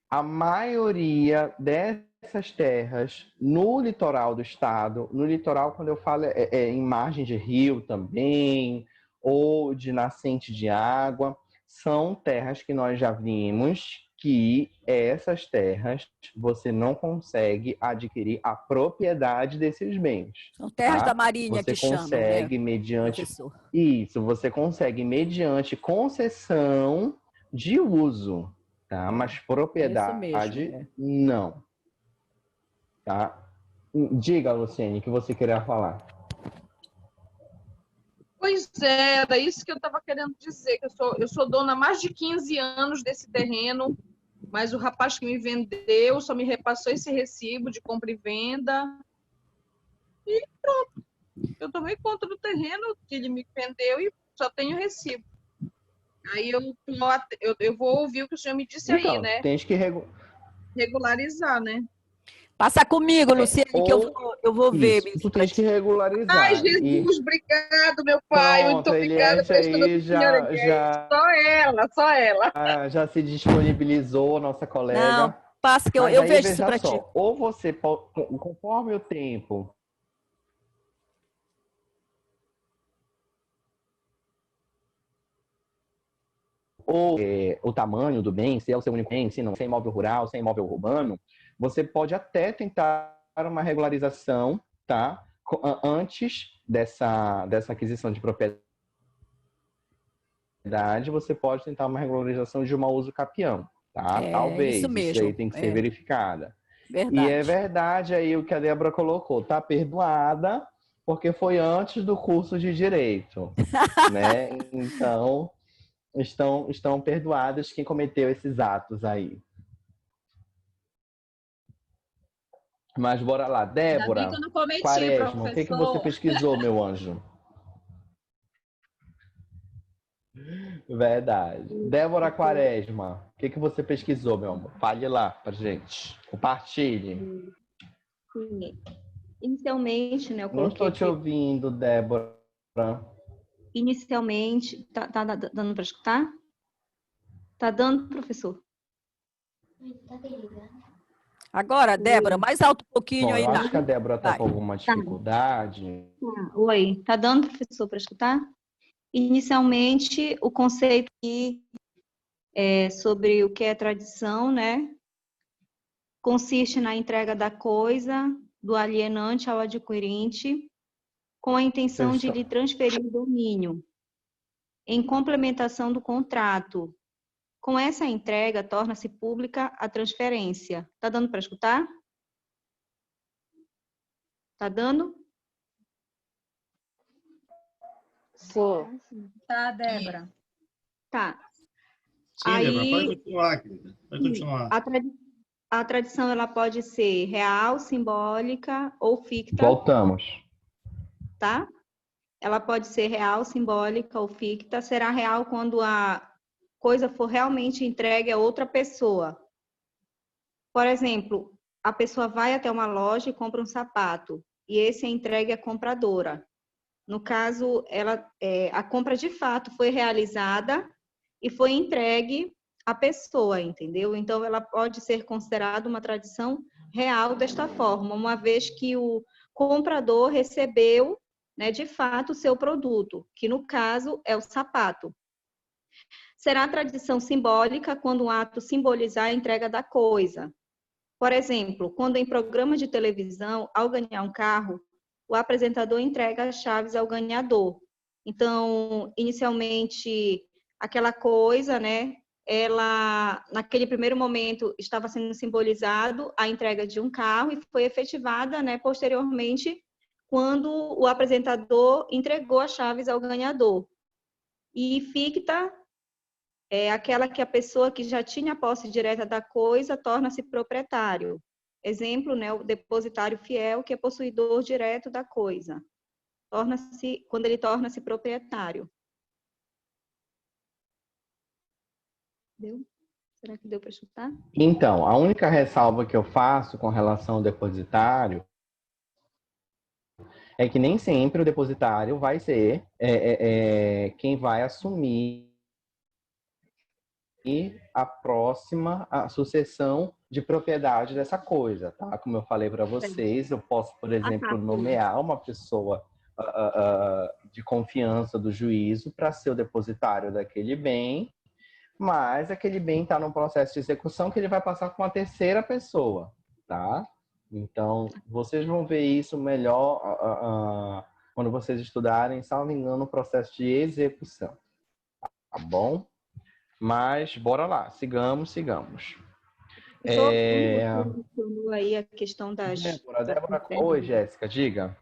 a maioria dessas terras no litoral do estado, no litoral, quando eu falo em margem de rio também, ou de nascente de água, são terras que nós já vimos que essas terras você não consegue adquirir a propriedade desses bens. São terras tá? da Marinha você que chamam, consegue, né, mediante professor? isso, você consegue mediante concessão de uso, tá? Mas propriedade mesmo, não. Tá? Diga, Luciene, o que você queria falar. Pois é, era isso que eu estava querendo dizer, que eu sou dona há mais de 15 anos desse terreno, mas o rapaz que me vendeu só me repassou esse recibo de compra e venda. E pronto, eu tomei conta do terreno que ele me vendeu e só tenho recibo. Aí eu vou ouvir o que o senhor me disse aí, Então, né? tens que Regularizar, né? Passa comigo, Luciane, que ou eu vou ver isso, isso tu pra tens que ti. Ai, regularizar. E Jesus, obrigado, meu pai. Muito pronto, a obrigada Eliette por isso tudo que aí a senhora já, fez. já, Só ela, só ela. já se disponibilizou, nossa Não, colega. passa que Mas eu aí, vejo isso veja pra ti. só, ou você, conforme o tempo, ou o tamanho do bem, se é o seu único bem, se não, se é imóvel rural, se é imóvel urbano, você pode até tentar uma regularização, tá? Antes dessa aquisição de propriedade, você pode tentar uma regularização de mau uso capião, tá? É isso Talvez, isso aí mesmo, tem que ser verificada. E é verdade. verdade aí o que a Débora colocou, tá perdoada porque foi antes do curso de Direito, né? Então, estão perdoados quem cometeu esses atos aí. Mas bora lá. Ainda bem que eu Débora não cometi, Quaresma, o que você professor. pesquisou, meu anjo? Verdade. Débora Quaresma, o que você pesquisou, meu amor? Fale lá pra gente. Compartilhe. Sim. Inicialmente, né, eu Não coloquei estou te aqui, ouvindo, Débora. inicialmente, tá dando para escutar? Tá dando, professor? Agora, Débora, mais alto um pouquinho Bom, aí. eu acho que a Débora está Vai. com alguma Tá. dificuldade. Oi, tá dando, professor, para escutar? Inicialmente, o conceito aqui é sobre o que é tradição, né? Consiste na entrega da coisa do alienante ao adquirente com a intenção de lhe transferir o domínio, em complementação do contrato. Com essa entrega, torna-se pública a transferência. Tá dando para escutar? Tá dando? Sim. Tá, Débora. Tá. Sim, Débora, pode Aí, continuar, querida. Pode continuar. a tradição ela pode ser real, simbólica ou ficta, Voltamos. tá? Ela pode ser real, simbólica ou ficta. Será real quando a coisa for realmente entregue a outra pessoa. Por exemplo, a pessoa vai até uma loja e compra um sapato, e esse é entregue à compradora. No caso, a compra de fato foi realizada e foi entregue à pessoa, entendeu? Então, ela pode ser considerada uma tradição real desta forma, uma vez que o comprador recebeu, né, de fato, o seu produto, que no caso é o sapato. Será tradição simbólica quando o ato simbolizar a entrega da coisa. Por exemplo, quando em programa de televisão, ao ganhar um carro, o apresentador entrega as chaves ao ganhador. Então, inicialmente, aquela coisa, né, ela, naquele primeiro momento, estava sendo simbolizado a entrega de um carro e foi efetivada, né, posteriormente, quando o apresentador entregou as chaves ao ganhador. E ficta é aquela que a pessoa que já tinha posse direta da coisa torna-se proprietário. Exemplo, né, o depositário fiel, que é possuidor direto da coisa. Quando ele torna-se proprietário. Deu? Será que deu para escutar? Então, a única ressalva que eu faço com relação ao depositário é que nem sempre o depositário vai ser quem vai assumir a sucessão de propriedade dessa coisa, tá? Como eu falei para vocês, eu posso, por exemplo, nomear uma pessoa de confiança do juízo para ser o depositário daquele bem, mas aquele bem está num processo de execução que ele vai passar com uma terceira pessoa, tá? Então, vocês vão ver isso melhor quando vocês estudarem, salvo engano, o processo de execução, tá bom? Mas, bora lá, sigamos. Mencionou aí a questão das... Débora, oi, Jéssica, diga.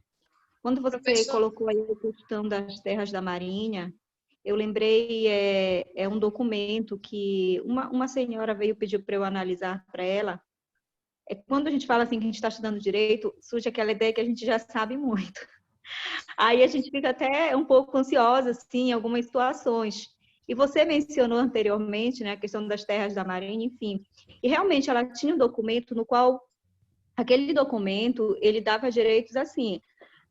Quando você colocou aí a questão das terras da Marinha, eu lembrei, é um documento que uma senhora veio pedir para eu analisar para ela. Quando a gente fala assim que a gente está estudando direito, surge aquela ideia que a gente já sabe muito. Aí a gente fica até um pouco ansiosa, assim, em algumas situações. E você mencionou anteriormente, né, a questão das terras da Marinha, enfim. E realmente ela tinha um documento no qual, aquele documento, ele dava direitos, assim,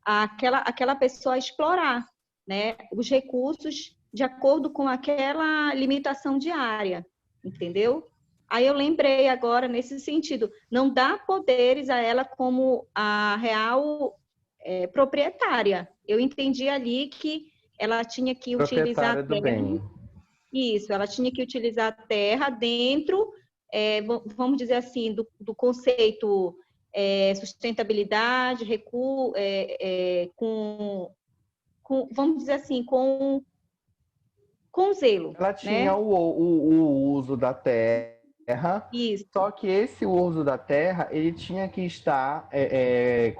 àquela pessoa a explorar, né, os recursos de acordo com aquela limitação diária, entendeu? Aí eu lembrei agora, nesse sentido, não dá poderes a ela como a real proprietária. Eu entendi ali que ela tinha que utilizar a Proprietária do terra. bem. Isso, ela tinha que utilizar a terra dentro, vamos dizer assim, do conceito sustentabilidade, vamos dizer assim, com zelo. Ela tinha Né? o uso da terra, Isso. só que esse uso da terra ele tinha que estar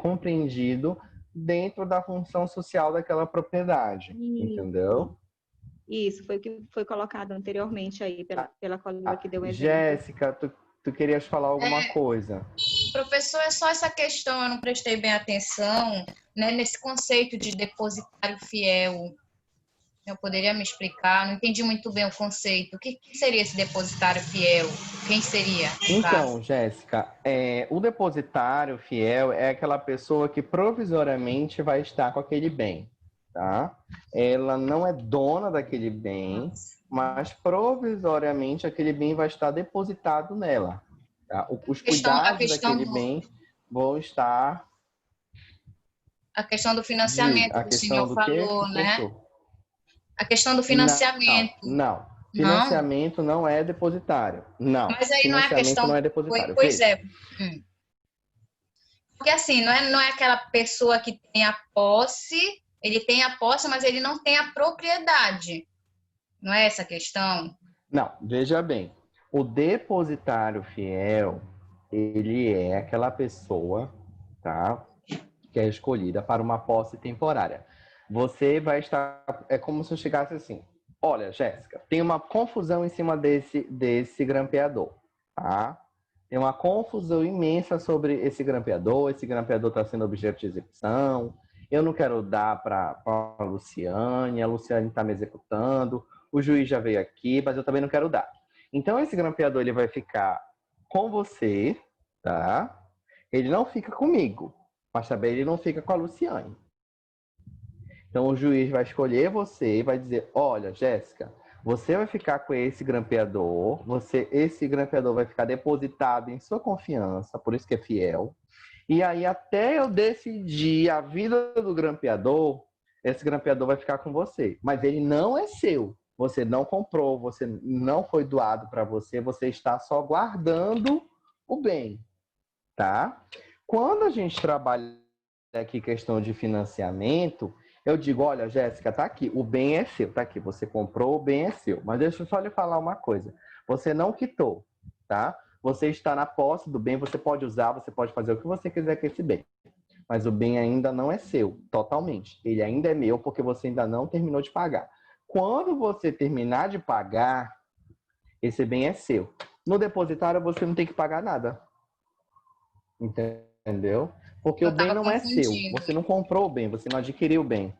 compreendido dentro da função social daquela propriedade, entendeu? Isso, foi o que foi colocado anteriormente aí pela colega que deu um exemplo. Jéssica, tu querias falar alguma coisa? Professor, é só essa questão, eu não prestei bem atenção, né, nesse conceito de depositário fiel. Eu poderia me explicar? Não entendi muito bem o conceito. O que seria esse depositário fiel? Quem seria? Então, Jéssica, o depositário fiel é aquela pessoa que provisoriamente vai estar com aquele bem, tá? Ela não é dona daquele bem, mas provisoriamente aquele bem vai estar depositado nela. Tá? Os cuidados daquele bem vão estar... A questão do financiamento que o senhor falou, né? A questão do financiamento. Não. Financiamento não é depositário. Não. Mas aí não é a questão. Não é depositário. Pois é. Porque assim, não é aquela pessoa que tem a posse, ele tem a posse, mas ele não tem a propriedade. Não é essa a questão? Não, veja bem. O depositário fiel, ele é aquela pessoa, tá? Que é escolhida para uma posse temporária. Você vai estar... É como se eu chegasse assim... Olha, Jéssica, tem uma confusão em cima desse grampeador, tá? Tem uma confusão imensa sobre esse grampeador está sendo objeto de execução, eu não quero dar para a Luciane está me executando, o juiz já veio aqui, mas eu também não quero dar. Então, esse grampeador ele vai ficar com você, tá? Ele não fica comigo, mas também ele não fica com a Luciane. Então, o juiz vai escolher você e vai dizer, olha, Jéssica, você vai ficar com esse grampeador, esse grampeador vai ficar depositado em sua confiança, por isso que é fiel. E aí, até eu decidir a vida do grampeador, esse grampeador vai ficar com você. Mas ele não é seu. Você não comprou, você não foi doado para você, você está só guardando o bem, tá? Quando a gente trabalha aqui questão de financiamento... Eu digo, olha, Jéssica, tá aqui, o bem é seu, tá aqui, você comprou, o bem é seu. Mas deixa eu só lhe falar uma coisa, você não quitou, tá? Você está na posse do bem, você pode usar, você pode fazer o que você quiser com esse bem. Mas o bem ainda não é seu, totalmente. Ele ainda é meu porque você ainda não terminou de pagar. Quando você terminar de pagar, esse bem é seu. No depositário, você não tem que pagar nada. Entendeu? Porque o bem não é seu. Você não comprou o bem, você não adquiriu o bem.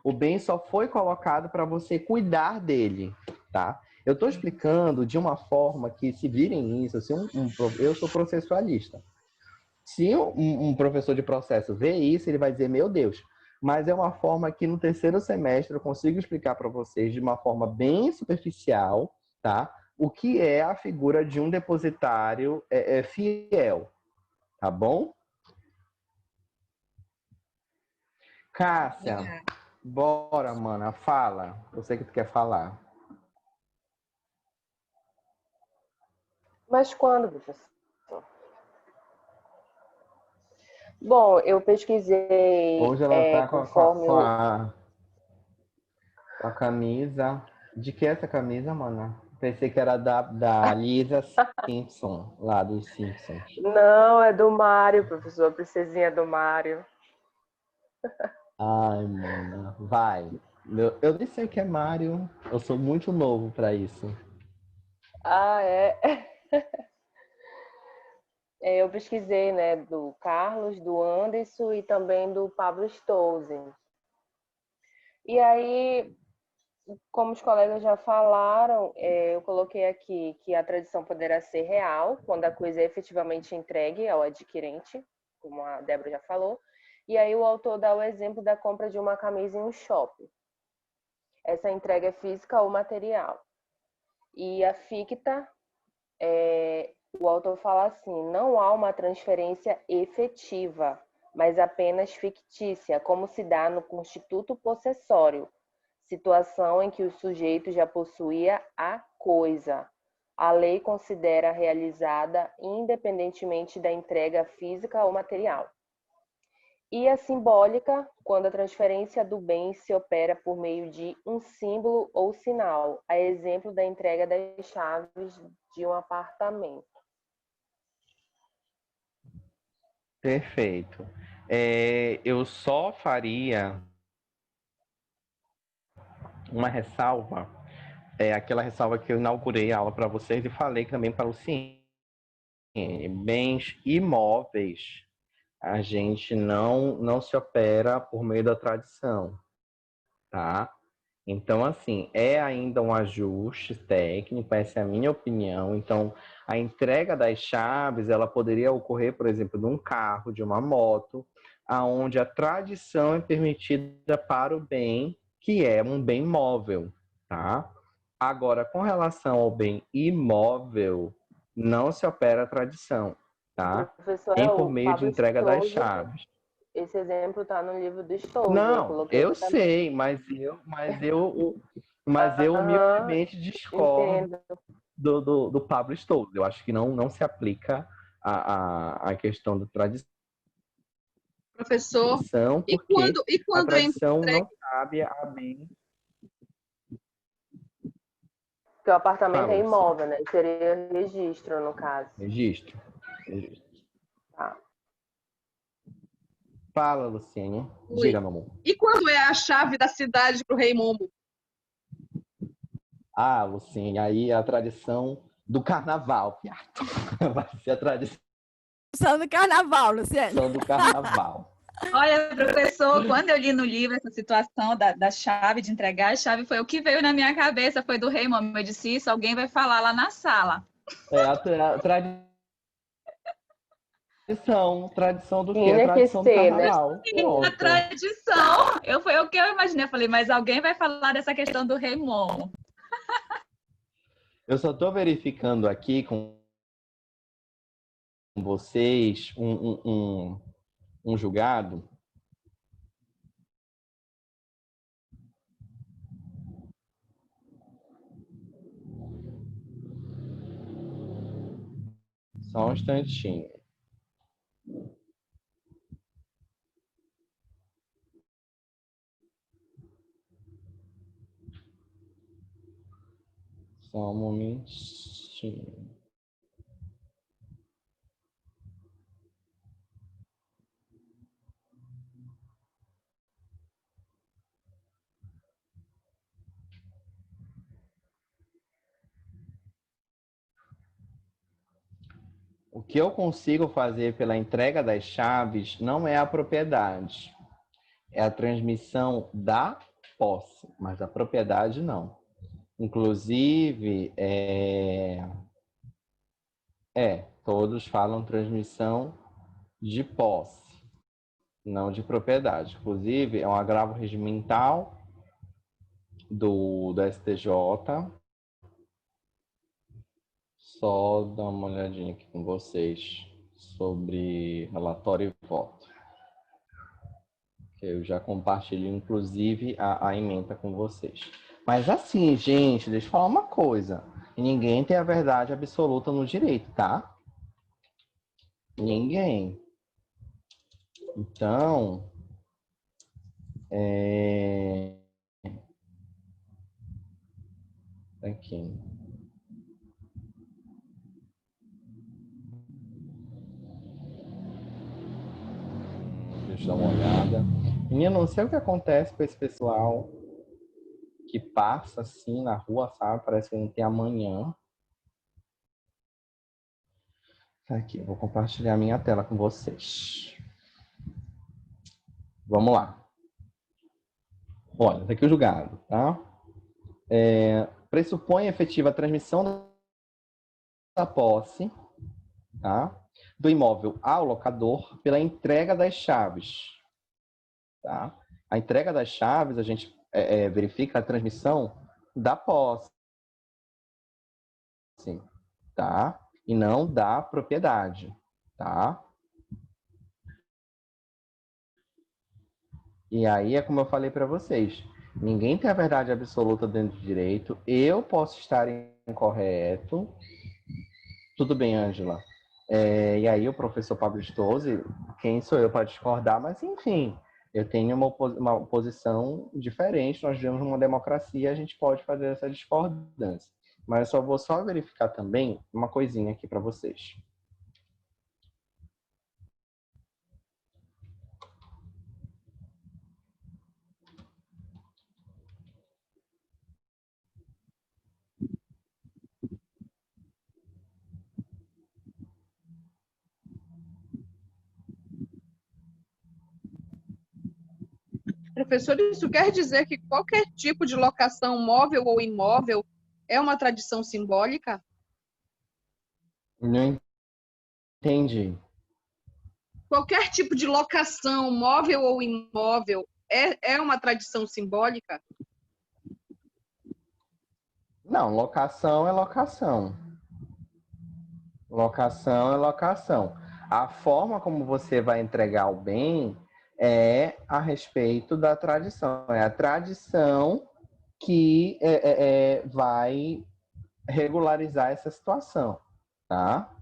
O bem só foi colocado para você cuidar dele, tá? Eu estou explicando de uma forma que, se virem isso, se eu sou processualista. Se um professor de processo vê isso, ele vai dizer, meu Deus. Mas é uma forma que no terceiro semestre eu consigo explicar para vocês de uma forma bem superficial, tá? O que é a figura de um depositário fiel, tá bom? Cássia, bora, mana, fala. Eu sei que tu quer falar. Mas quando, professor? Bom, eu pesquisei Hoje ela tá conforme com a camisa. De que é essa camisa, mana? Pensei que era da Lisa Simpson, lá dos Simpsons. Não, é do Mário, professor. A princesinha do Mário. Ai, mana, vai. Eu nem sei o que é Mário. Eu sou muito novo para isso. Ah, é. Eu pesquisei, né, do Carlos, do Anderson e também do Pablo Stolzen. E aí, como os colegas já falaram, eu coloquei aqui que a tradição poderá ser real, quando a coisa é efetivamente entregue ao adquirente, como a Débora já falou. E aí o autor dá o exemplo da compra de uma camisa em um shopping. Essa entrega é física ou material. E a ficta, o autor fala assim, não há uma transferência efetiva, mas apenas fictícia, como se dá no constituto possessório, situação em que o sujeito já possuía a coisa. A lei considera realizada independentemente da entrega física ou material. E a simbólica, quando a transferência do bem se opera por meio de um símbolo ou sinal, a exemplo da entrega das chaves de um apartamento. Perfeito. Eu só faria uma ressalva, aquela ressalva que eu inaugurei a aula para vocês e falei também para o Luciene. Bens imóveis, a gente não se opera por meio da tradição, tá? Então, assim, é ainda um ajuste técnico, essa é a minha opinião. Então, a entrega das chaves, ela poderia ocorrer, por exemplo, de um carro, de uma moto, aonde a tradição é permitida para o bem, que é um bem móvel, tá? Agora, com relação ao bem imóvel, não se opera a tradição, tá? Professor, Nem por o meio de Pablo entrega das Stolze, chaves. esse exemplo está no livro do Stolze, eu Não, coloquei eu aqui também. sei, mas eu Aham, humildemente discordo entendo. do Pablo Stolze. Eu acho que não se aplica a questão da Professor, tradição, porque e a quando é tradição entregue? não cabe a bem. Porque o apartamento Fala, é Luciano. imóvel, né? Seria registro, no caso. Registro. Tá. Fala, Luciane. Oi. Diga, meu amor. E quando é a chave da cidade para o rei Momo? Ah, Luciane, aí é a tradição do carnaval, piato. Vai ser a tradição Só no carnaval, Luciane. do carnaval. Olha, professor, quando eu li no livro essa situação da chave, de entregar a chave, foi o que veio na minha cabeça, foi do rei Momo. Eu disse, isso alguém vai falar lá na sala. É a tradição do quê? A Tinha que tradição do ser, né? carnaval. A Pronto. tradição. Foi o que eu imaginei. Eu falei, mas alguém vai falar dessa questão do rei Momo. Eu só estou verificando aqui com vocês um julgado. Só um instantinho. Só um momentinho. O que eu consigo fazer pela entrega das chaves não é a propriedade, é a transmissão da posse, mas a propriedade não. Inclusive, todos falam transmissão de posse, não de propriedade. Inclusive, é um agravo regimental do STJ. Só dar uma olhadinha aqui com vocês sobre relatório e voto. Eu já compartilhei, inclusive, a ementa com vocês. Mas assim, gente, deixa eu falar uma coisa. Ninguém tem a verdade absoluta no direito, tá? Ninguém. Então, aqui. Deixa eu dar uma olhada. E eu não sei o que acontece com esse pessoal que passa assim na rua, sabe? Parece que não tem amanhã. Tá aqui, eu vou compartilhar minha tela com vocês. Vamos lá. Olha, tá aqui o julgado, tá? Pressupõe efetiva transmissão da posse, tá? Do imóvel ao locador pela entrega das chaves, tá? A entrega das chaves, a gente verifica a transmissão da posse, tá? E não da propriedade, tá? E aí é como eu falei para vocês, ninguém tem a verdade absoluta dentro do direito, eu posso estar incorreto. Tudo bem, Ângela. E aí o professor Pablo Stozzi, quem sou eu para discordar? Mas enfim, eu tenho uma posição diferente, nós vivemos numa democracia, a gente pode fazer essa discordância. Mas eu vou verificar também uma coisinha aqui para vocês. Professor, isso quer dizer que qualquer tipo de locação móvel ou imóvel é uma tradição simbólica? Não entendi. Qualquer tipo de locação, móvel ou imóvel, é uma tradição simbólica? Não, locação é locação. Locação é locação. A forma como você vai entregar o bem é a respeito da tradição. É a tradição que vai regularizar essa situação, tá?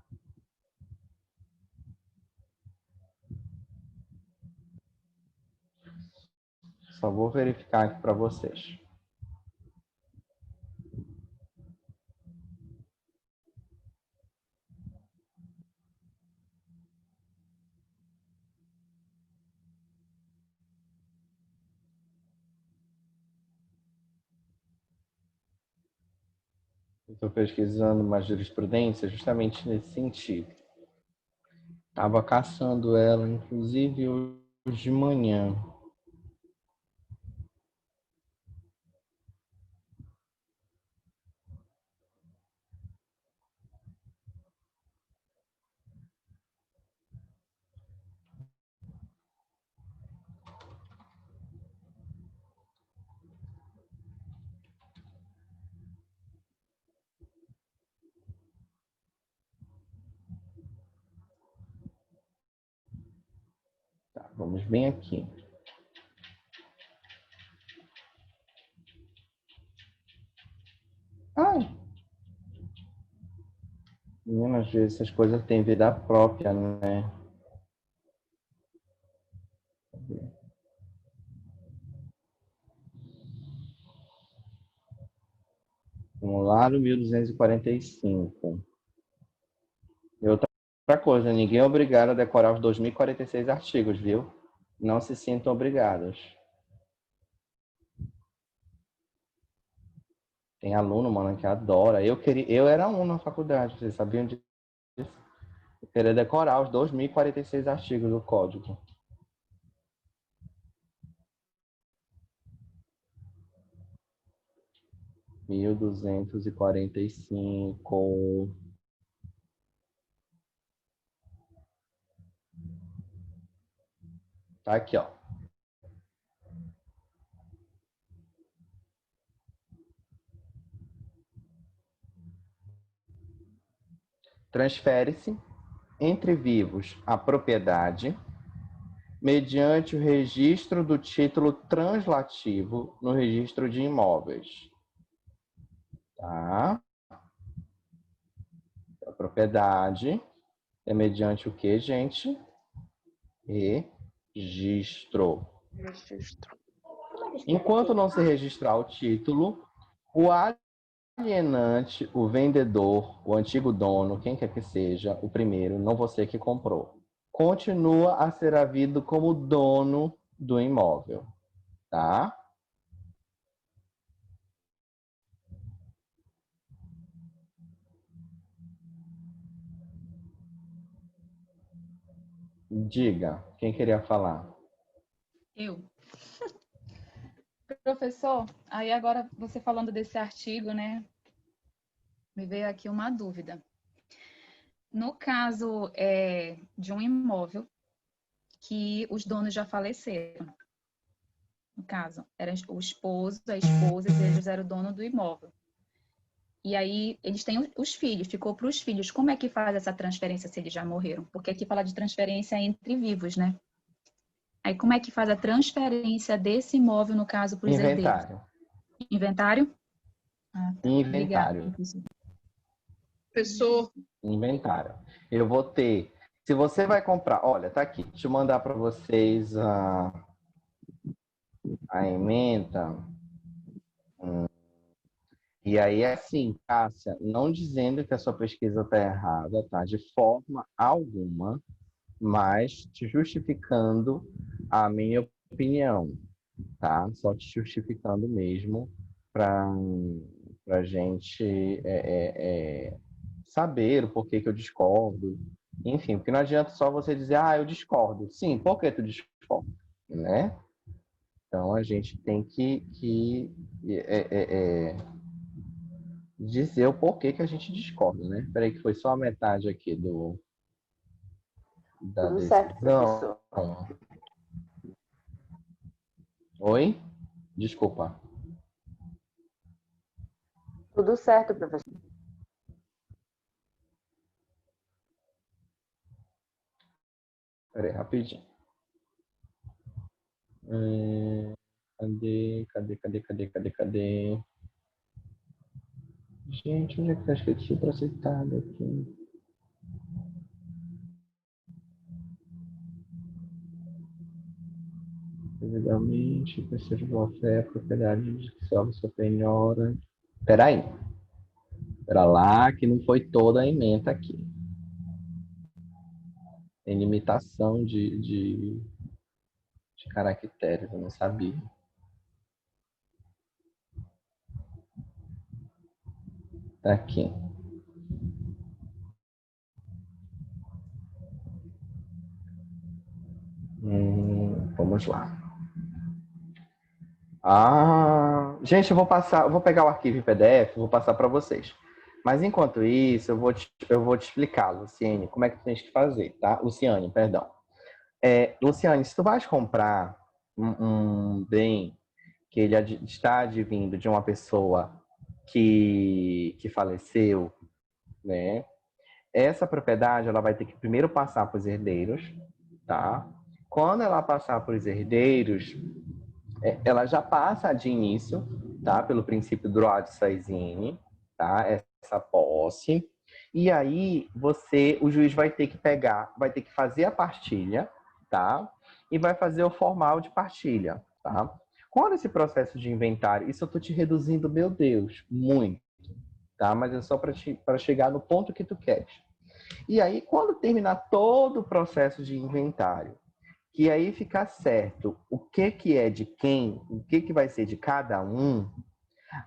Só vou verificar aqui para vocês. Estou pesquisando uma jurisprudência justamente nesse sentido. Estava caçando ela, inclusive, hoje de manhã. Tá, vamos bem aqui. Ai! Menina, às vezes essas coisas têm vida própria, né? Vamos lá no 1245. E outra coisa, ninguém é obrigado a decorar os 2046 artigos, viu? Não se sintam obrigados. Tem aluno, mano, que adora. Eu era um na faculdade, vocês sabiam disso? Eu queria decorar os 2046 artigos do código. Mil duzentos e quarenta e cinco. Tá aqui, ó. Transfere-se entre vivos a propriedade mediante o registro do título translativo no registro de imóveis. Tá? A propriedade é mediante o que, gente? Registro. Enquanto não se registrar o título, o alienante, o vendedor, o antigo dono, quem quer que seja, o primeiro, não você que comprou, continua a ser havido como dono do imóvel, tá? Diga, quem queria falar? Eu. Professor, aí agora você falando desse artigo, né? Me veio aqui uma dúvida. No caso de um imóvel que os donos já faleceram, no caso, era o esposo, a esposa, e eles eram o dono do imóvel. E aí eles têm os filhos, ficou para os filhos. Como é que faz essa transferência se eles já morreram? Porque aqui fala de transferência entre vivos, né? Aí como é que faz a transferência desse imóvel, no caso, para os herdeiros? Inventário. Inventário? Ah, tá. Inventário. Obrigada, professor. Professor, Inventário. Eu vou ter. Se você vai comprar, olha, tá aqui. Deixa eu mandar para vocês a ementa. E aí é assim, Cássia, não dizendo que a sua pesquisa está errada, tá? De forma alguma, mas te justificando a minha opinião, tá? Só te justificando mesmo para a gente saber o porquê que eu discordo. Enfim, porque não adianta só você dizer, eu discordo. Sim, por que tu discorda? Né? Então, a gente tem que dizer o porquê que a gente discorda, né? Peraí que foi só a metade aqui da Tudo certo, decisão. professor. Oi? Desculpa. Tudo certo, professor. Peraí, rapidinho. Cadê? Gente, onde é que tá escrito supracitado aqui? Devidamente, pessoa de boa fé, propriedade de que salva sua penhora. Peraí. Pera lá, que não foi toda a ementa aqui. Tem limitação de caracteres, eu não sabia. Tá aqui. Vamos lá. Gente, eu vou pegar o arquivo em PDF, vou passar para vocês. Mas enquanto isso, eu vou te explicar, Luciane, como é que tu tens que fazer, tá? Luciane, perdão. Luciane, se tu vais comprar um bem que ele está advindo de uma pessoa que faleceu, né? Essa propriedade, ela vai ter que primeiro passar para os herdeiros, tá? Quando ela passar para os herdeiros, ela já passa de início, tá? Pelo princípio droit de saisine, tá? Essa posse. E aí, o juiz vai ter que fazer a partilha, tá? E vai fazer o formal de partilha, tá? Quando esse processo de inventário, isso eu tô te reduzindo, meu Deus, muito, tá? Mas é só para chegar no ponto que tu queres. E aí, quando terminar todo o processo de inventário, que aí ficar certo o que é de quem, o que vai ser de cada um,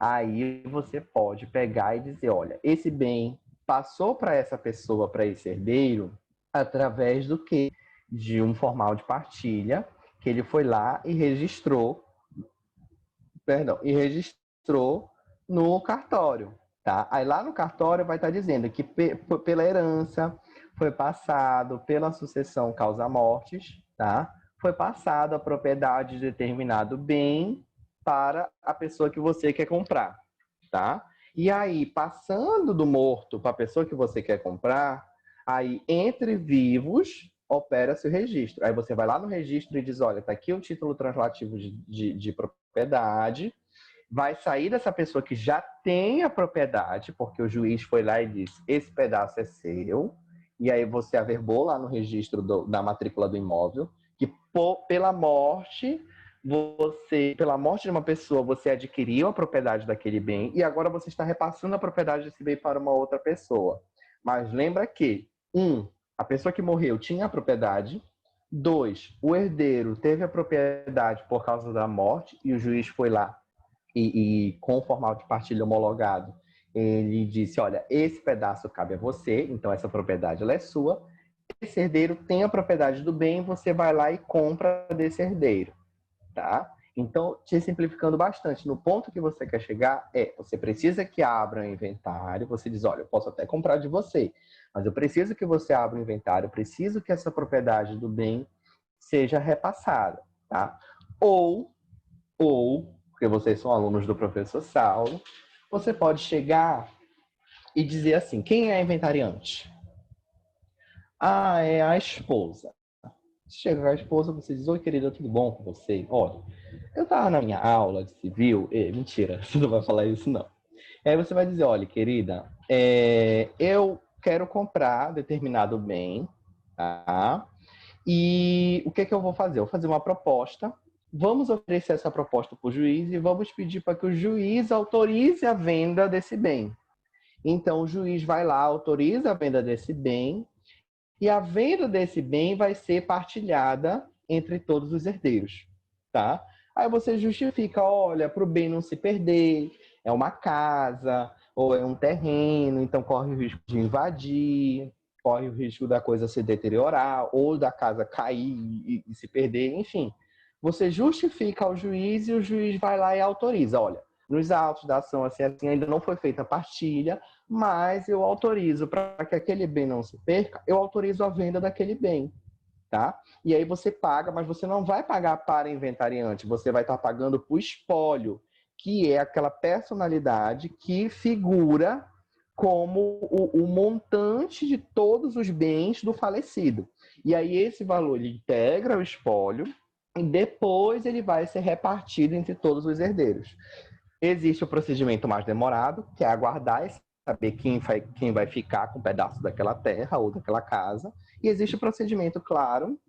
aí você pode pegar e dizer, olha, esse bem passou para essa pessoa, para esse herdeiro, através do quê? De um formal de partilha, que ele foi lá e registrou no cartório, tá? Aí lá no cartório vai estar dizendo que pela herança foi passado, pela sucessão causa-mortes, tá? Foi passado a propriedade de determinado bem para a pessoa que você quer comprar, tá? E aí, passando do morto para a pessoa que você quer comprar, aí entre vivos opera-se o registro. Aí você vai lá no registro e diz, olha, tá aqui o título translativo de propriedade, vai sair dessa pessoa que já tem a propriedade, porque o juiz foi lá e disse, esse pedaço é seu, e aí você averbou lá no registro da matrícula do imóvel, que pela morte de uma pessoa, você adquiriu a propriedade daquele bem, e agora você está repassando a propriedade desse bem para uma outra pessoa. Mas lembra que, a pessoa que morreu tinha a propriedade, 2, o herdeiro teve a propriedade por causa da morte e o juiz foi lá e com o formal de partilha homologado, ele disse, olha, esse pedaço cabe a você, então essa propriedade ela é sua. Esse herdeiro tem a propriedade do bem, você vai lá e compra desse herdeiro, tá? Então, te simplificando bastante, no ponto que você quer chegar você precisa que abra o inventário, você diz, olha, eu posso até comprar de você, mas eu preciso que você abra o inventário, eu preciso que essa propriedade do bem seja repassada, tá? Ou, porque vocês são alunos do professor Saulo, você pode chegar e dizer assim, quem é inventariante? Ah, é a esposa. Chega a esposa, você diz, oi querida, tudo bom com você? Olha, eu estava na minha aula de civil, mentira, você não vai falar isso não. Aí você vai dizer, olha querida, eu quero comprar determinado bem, tá? E o que eu vou fazer? Eu vou fazer uma proposta, vamos oferecer essa proposta para o juiz e vamos pedir para que o juiz autorize a venda desse bem. Então o juiz vai lá, autoriza a venda desse bem, e a venda desse bem vai ser partilhada entre todos os herdeiros, tá? Aí você justifica, olha, para o bem não se perder, é uma casa ou é um terreno, então corre o risco de invadir, corre o risco da coisa se deteriorar ou da casa cair e se perder, enfim. Você justifica ao juiz e o juiz vai lá e autoriza, olha, nos autos da ação assim ainda não foi feita a partilha, mas eu autorizo para que aquele bem não se perca, eu autorizo a venda daquele bem, tá? E aí você paga, mas você não vai pagar para inventariante, você vai estar pagando para o espólio, que é aquela personalidade que figura como o montante de todos os bens do falecido. E aí esse valor ele integra o espólio e depois ele vai ser repartido entre todos os herdeiros. Existe o procedimento mais demorado, que é aguardar e saber quem vai ficar com um pedaço daquela terra ou daquela casa. E existe o procedimento, claro,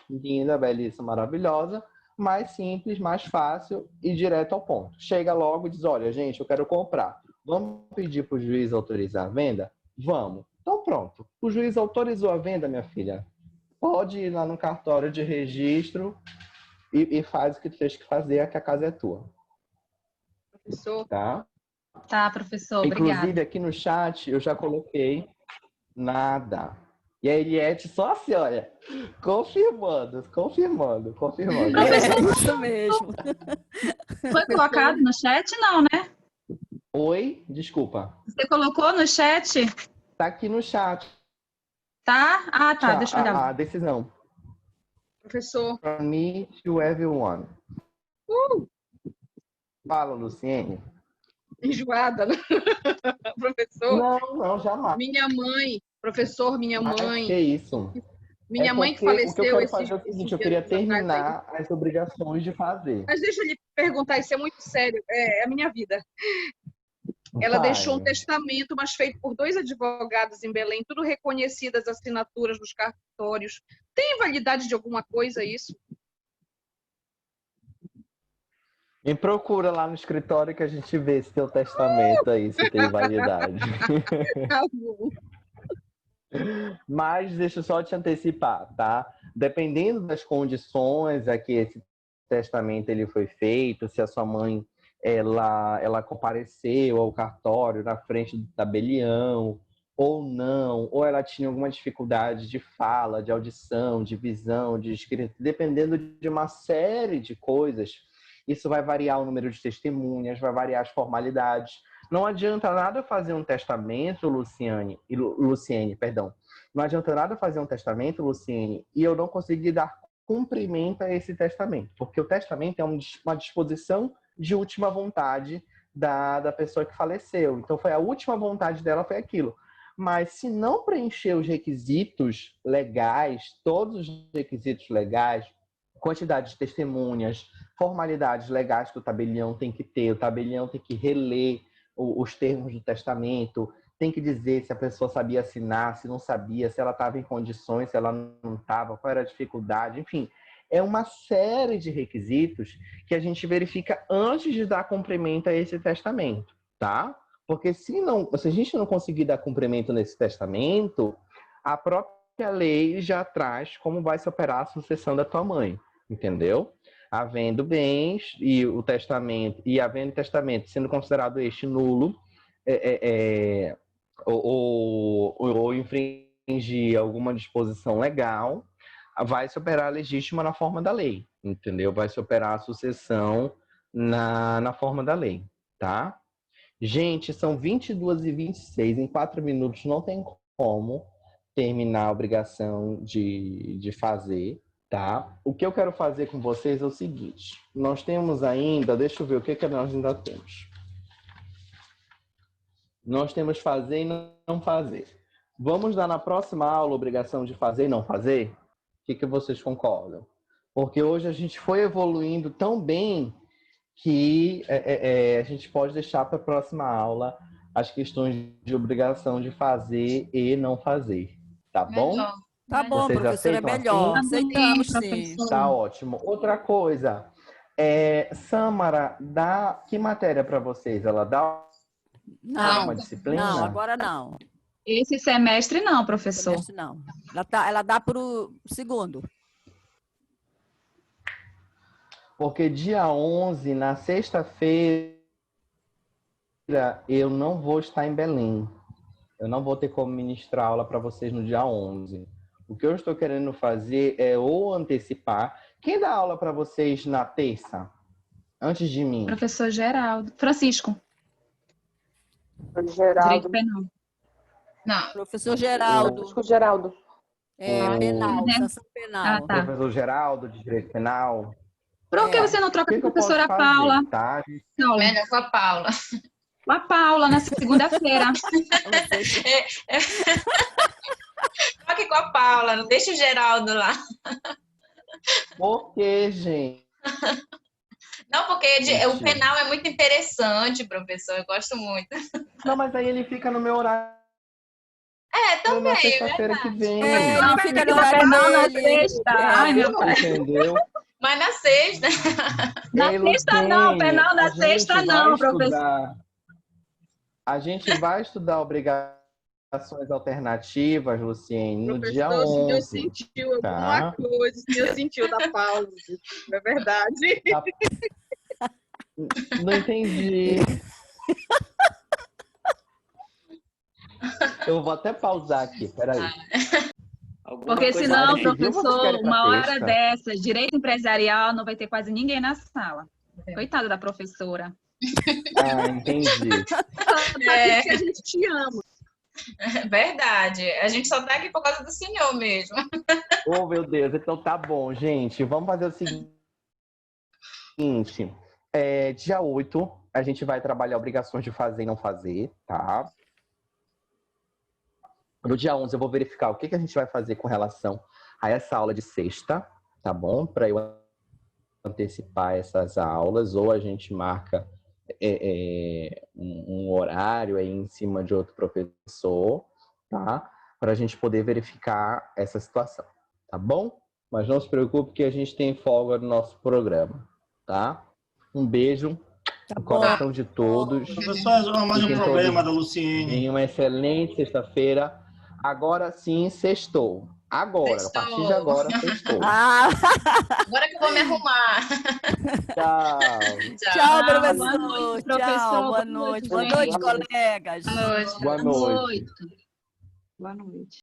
linda, belíssima, maravilhosa, mais simples, mais fácil e direto ao ponto. Chega logo e diz, olha, gente, eu quero comprar. Vamos pedir para o juiz autorizar a venda? Vamos. Então pronto. O juiz autorizou a venda, minha filha. Pode ir lá no cartório de registro e faz o que tu tens que fazer, que a casa é tua. Professor? Tá, professor, Inclusive, obrigada. aqui no chat, eu já coloquei nada. E a Eliette só assim, olha, confirmando. É isso mesmo. Foi colocado no chat, não, né? Oi? Desculpa. Você colocou no chat? Tá aqui no chat. Tá? Ah, tá, deixa eu olhar. A decisão. Professor? From me to everyone. Fala, Luciene. Enjoada, né? Professor? Não, jamais. Minha mãe, professor, minha mãe. Que isso? Minha mãe que faleceu. O que eu quero fazer é o seguinte, eu queria terminar as obrigações de fazer. Mas deixa eu lhe perguntar, isso é muito sério, é a minha vida. Ela deixou um testamento, mas feito por 2 advogados em Belém, tudo reconhecidas as assinaturas nos cartórios. Tem validade de alguma coisa isso? Me procura lá no escritório que a gente vê se teu testamento aí, se tem validade. Tá bom. Mas deixa eu só te antecipar, tá? Dependendo das condições a que esse testamento ele foi feito, se a sua mãe ela compareceu ao cartório na frente do tabelião ou não, ou ela tinha alguma dificuldade de fala, de audição, de visão, de escrita, dependendo de uma série de coisas, isso vai variar o número de testemunhas, vai variar as formalidades. Não adianta nada fazer um testamento, Luciene, perdão. Não adianta nada fazer um testamento, Luciene, e eu não conseguir dar cumprimento a esse testamento, porque o testamento é uma disposição de última vontade da pessoa que faleceu. Então, foi a última vontade dela, foi aquilo. Mas se não preencher os requisitos legais, todos os requisitos legais, quantidade de testemunhas, formalidades legais que o tabelião tem que ter, o tabelião tem que reler os termos do testamento, tem que dizer se a pessoa sabia assinar, se não sabia, se ela estava em condições, se ela não estava, qual era a dificuldade, enfim. É uma série de requisitos que a gente verifica antes de dar cumprimento a esse testamento, tá? Porque se a gente não conseguir dar cumprimento nesse testamento, a própria que a lei já traz como vai se operar a sucessão da tua mãe, entendeu? Havendo bens e o testamento, e havendo testamento sendo considerado este nulo, ou infringir alguma disposição legal, vai se operar a legítima na forma da lei, entendeu? Vai se operar a sucessão na forma da lei, tá? Gente, são 22h26, em 4 minutos não tem como terminar a obrigação de fazer, tá? O que eu quero fazer com vocês é o seguinte, nós temos ainda, deixa eu ver o que nós ainda temos. Nós temos fazer e não fazer. Vamos dar na próxima aula a obrigação de fazer e não fazer? O que vocês concordam? Porque hoje a gente foi evoluindo tão bem que a gente pode deixar para a próxima aula as questões de obrigação de fazer e não fazer. Tá bom? Melhor. Tá bom, Vocês professora, é aceitam melhor. assim? Aceitamos, sim. Tá ótimo. Outra coisa, Sâmara, dá que matéria para vocês? Ela dá Não, uma disciplina? não, agora não. Esse semestre não, professor. Semestre não. Ela dá para o segundo. Porque dia 11, na sexta-feira, eu não vou estar em Belém. Eu não vou ter como ministrar aula para vocês no dia 11. O que eu estou querendo fazer é ou antecipar. Quem dá aula para vocês na terça? Antes de mim. Professor Geraldo. Francisco. Geraldo. Direito penal. Não. Professor Geraldo. Francisco Geraldo. Penal, sanção penal. Tá. Professor Geraldo, de Direito Penal. Por que você não troca O com a que eu posso professora fazer, Paula? tá? Paula? Melhor com a Paula. Com a Paula, na segunda-feira. Troque com a Paula, não deixa o Geraldo lá. Por que, gente? Não, porque o penal é muito interessante, professor. Eu gosto muito. Não, mas aí ele fica no meu horário. Também, na sexta-feira que vem. Ele fica no horário penal na dele. sexta. Ai, meu pai. Entendeu? Mas na sexta. Na Ei, sexta não, Luciene, penal na a gente sexta vai não, estudar- professor. A gente vai estudar obrigações alternativas, Luciene, no dia Professor, o senhor 11. sentiu alguma tá? coisa, o senhor sentiu da pausa, não é verdade? Não entendi. Eu vou até pausar aqui, peraí. Porque senão, Decidiu, vocês professor, querem pra uma hora sexta? dessa, direito empresarial, não vai ter quase ninguém na sala. Coitada da professora. Ah, entendi. É que a gente te ama. Verdade. A gente só tá aqui por causa do senhor mesmo. Oh, meu Deus, então tá bom, gente. Vamos fazer o seguinte. Dia 8, a gente vai trabalhar obrigações de fazer e não fazer, tá? No dia 11, eu vou verificar o que a gente vai fazer com relação a essa aula de sexta, tá bom? Para eu antecipar essas aulas, ou a gente marca um horário aí em cima de outro professor, tá? Para a gente poder verificar essa situação, tá bom? Mas não se preocupe que a gente tem folga no nosso programa, tá? Um beijo no coração de todos. Professor, mais um Fiquem problema todos da Luciene. em uma excelente sexta-feira. Agora sim, sextou. Agora, Sextou. a partir de agora, sextou. Agora que eu vou me arrumar. Tchau. Tchau, professor. Boa noite, Tchau, professor. boa noite. Boa Boa noite, noite. colegas. Boa noite. Boa noite. Boa noite.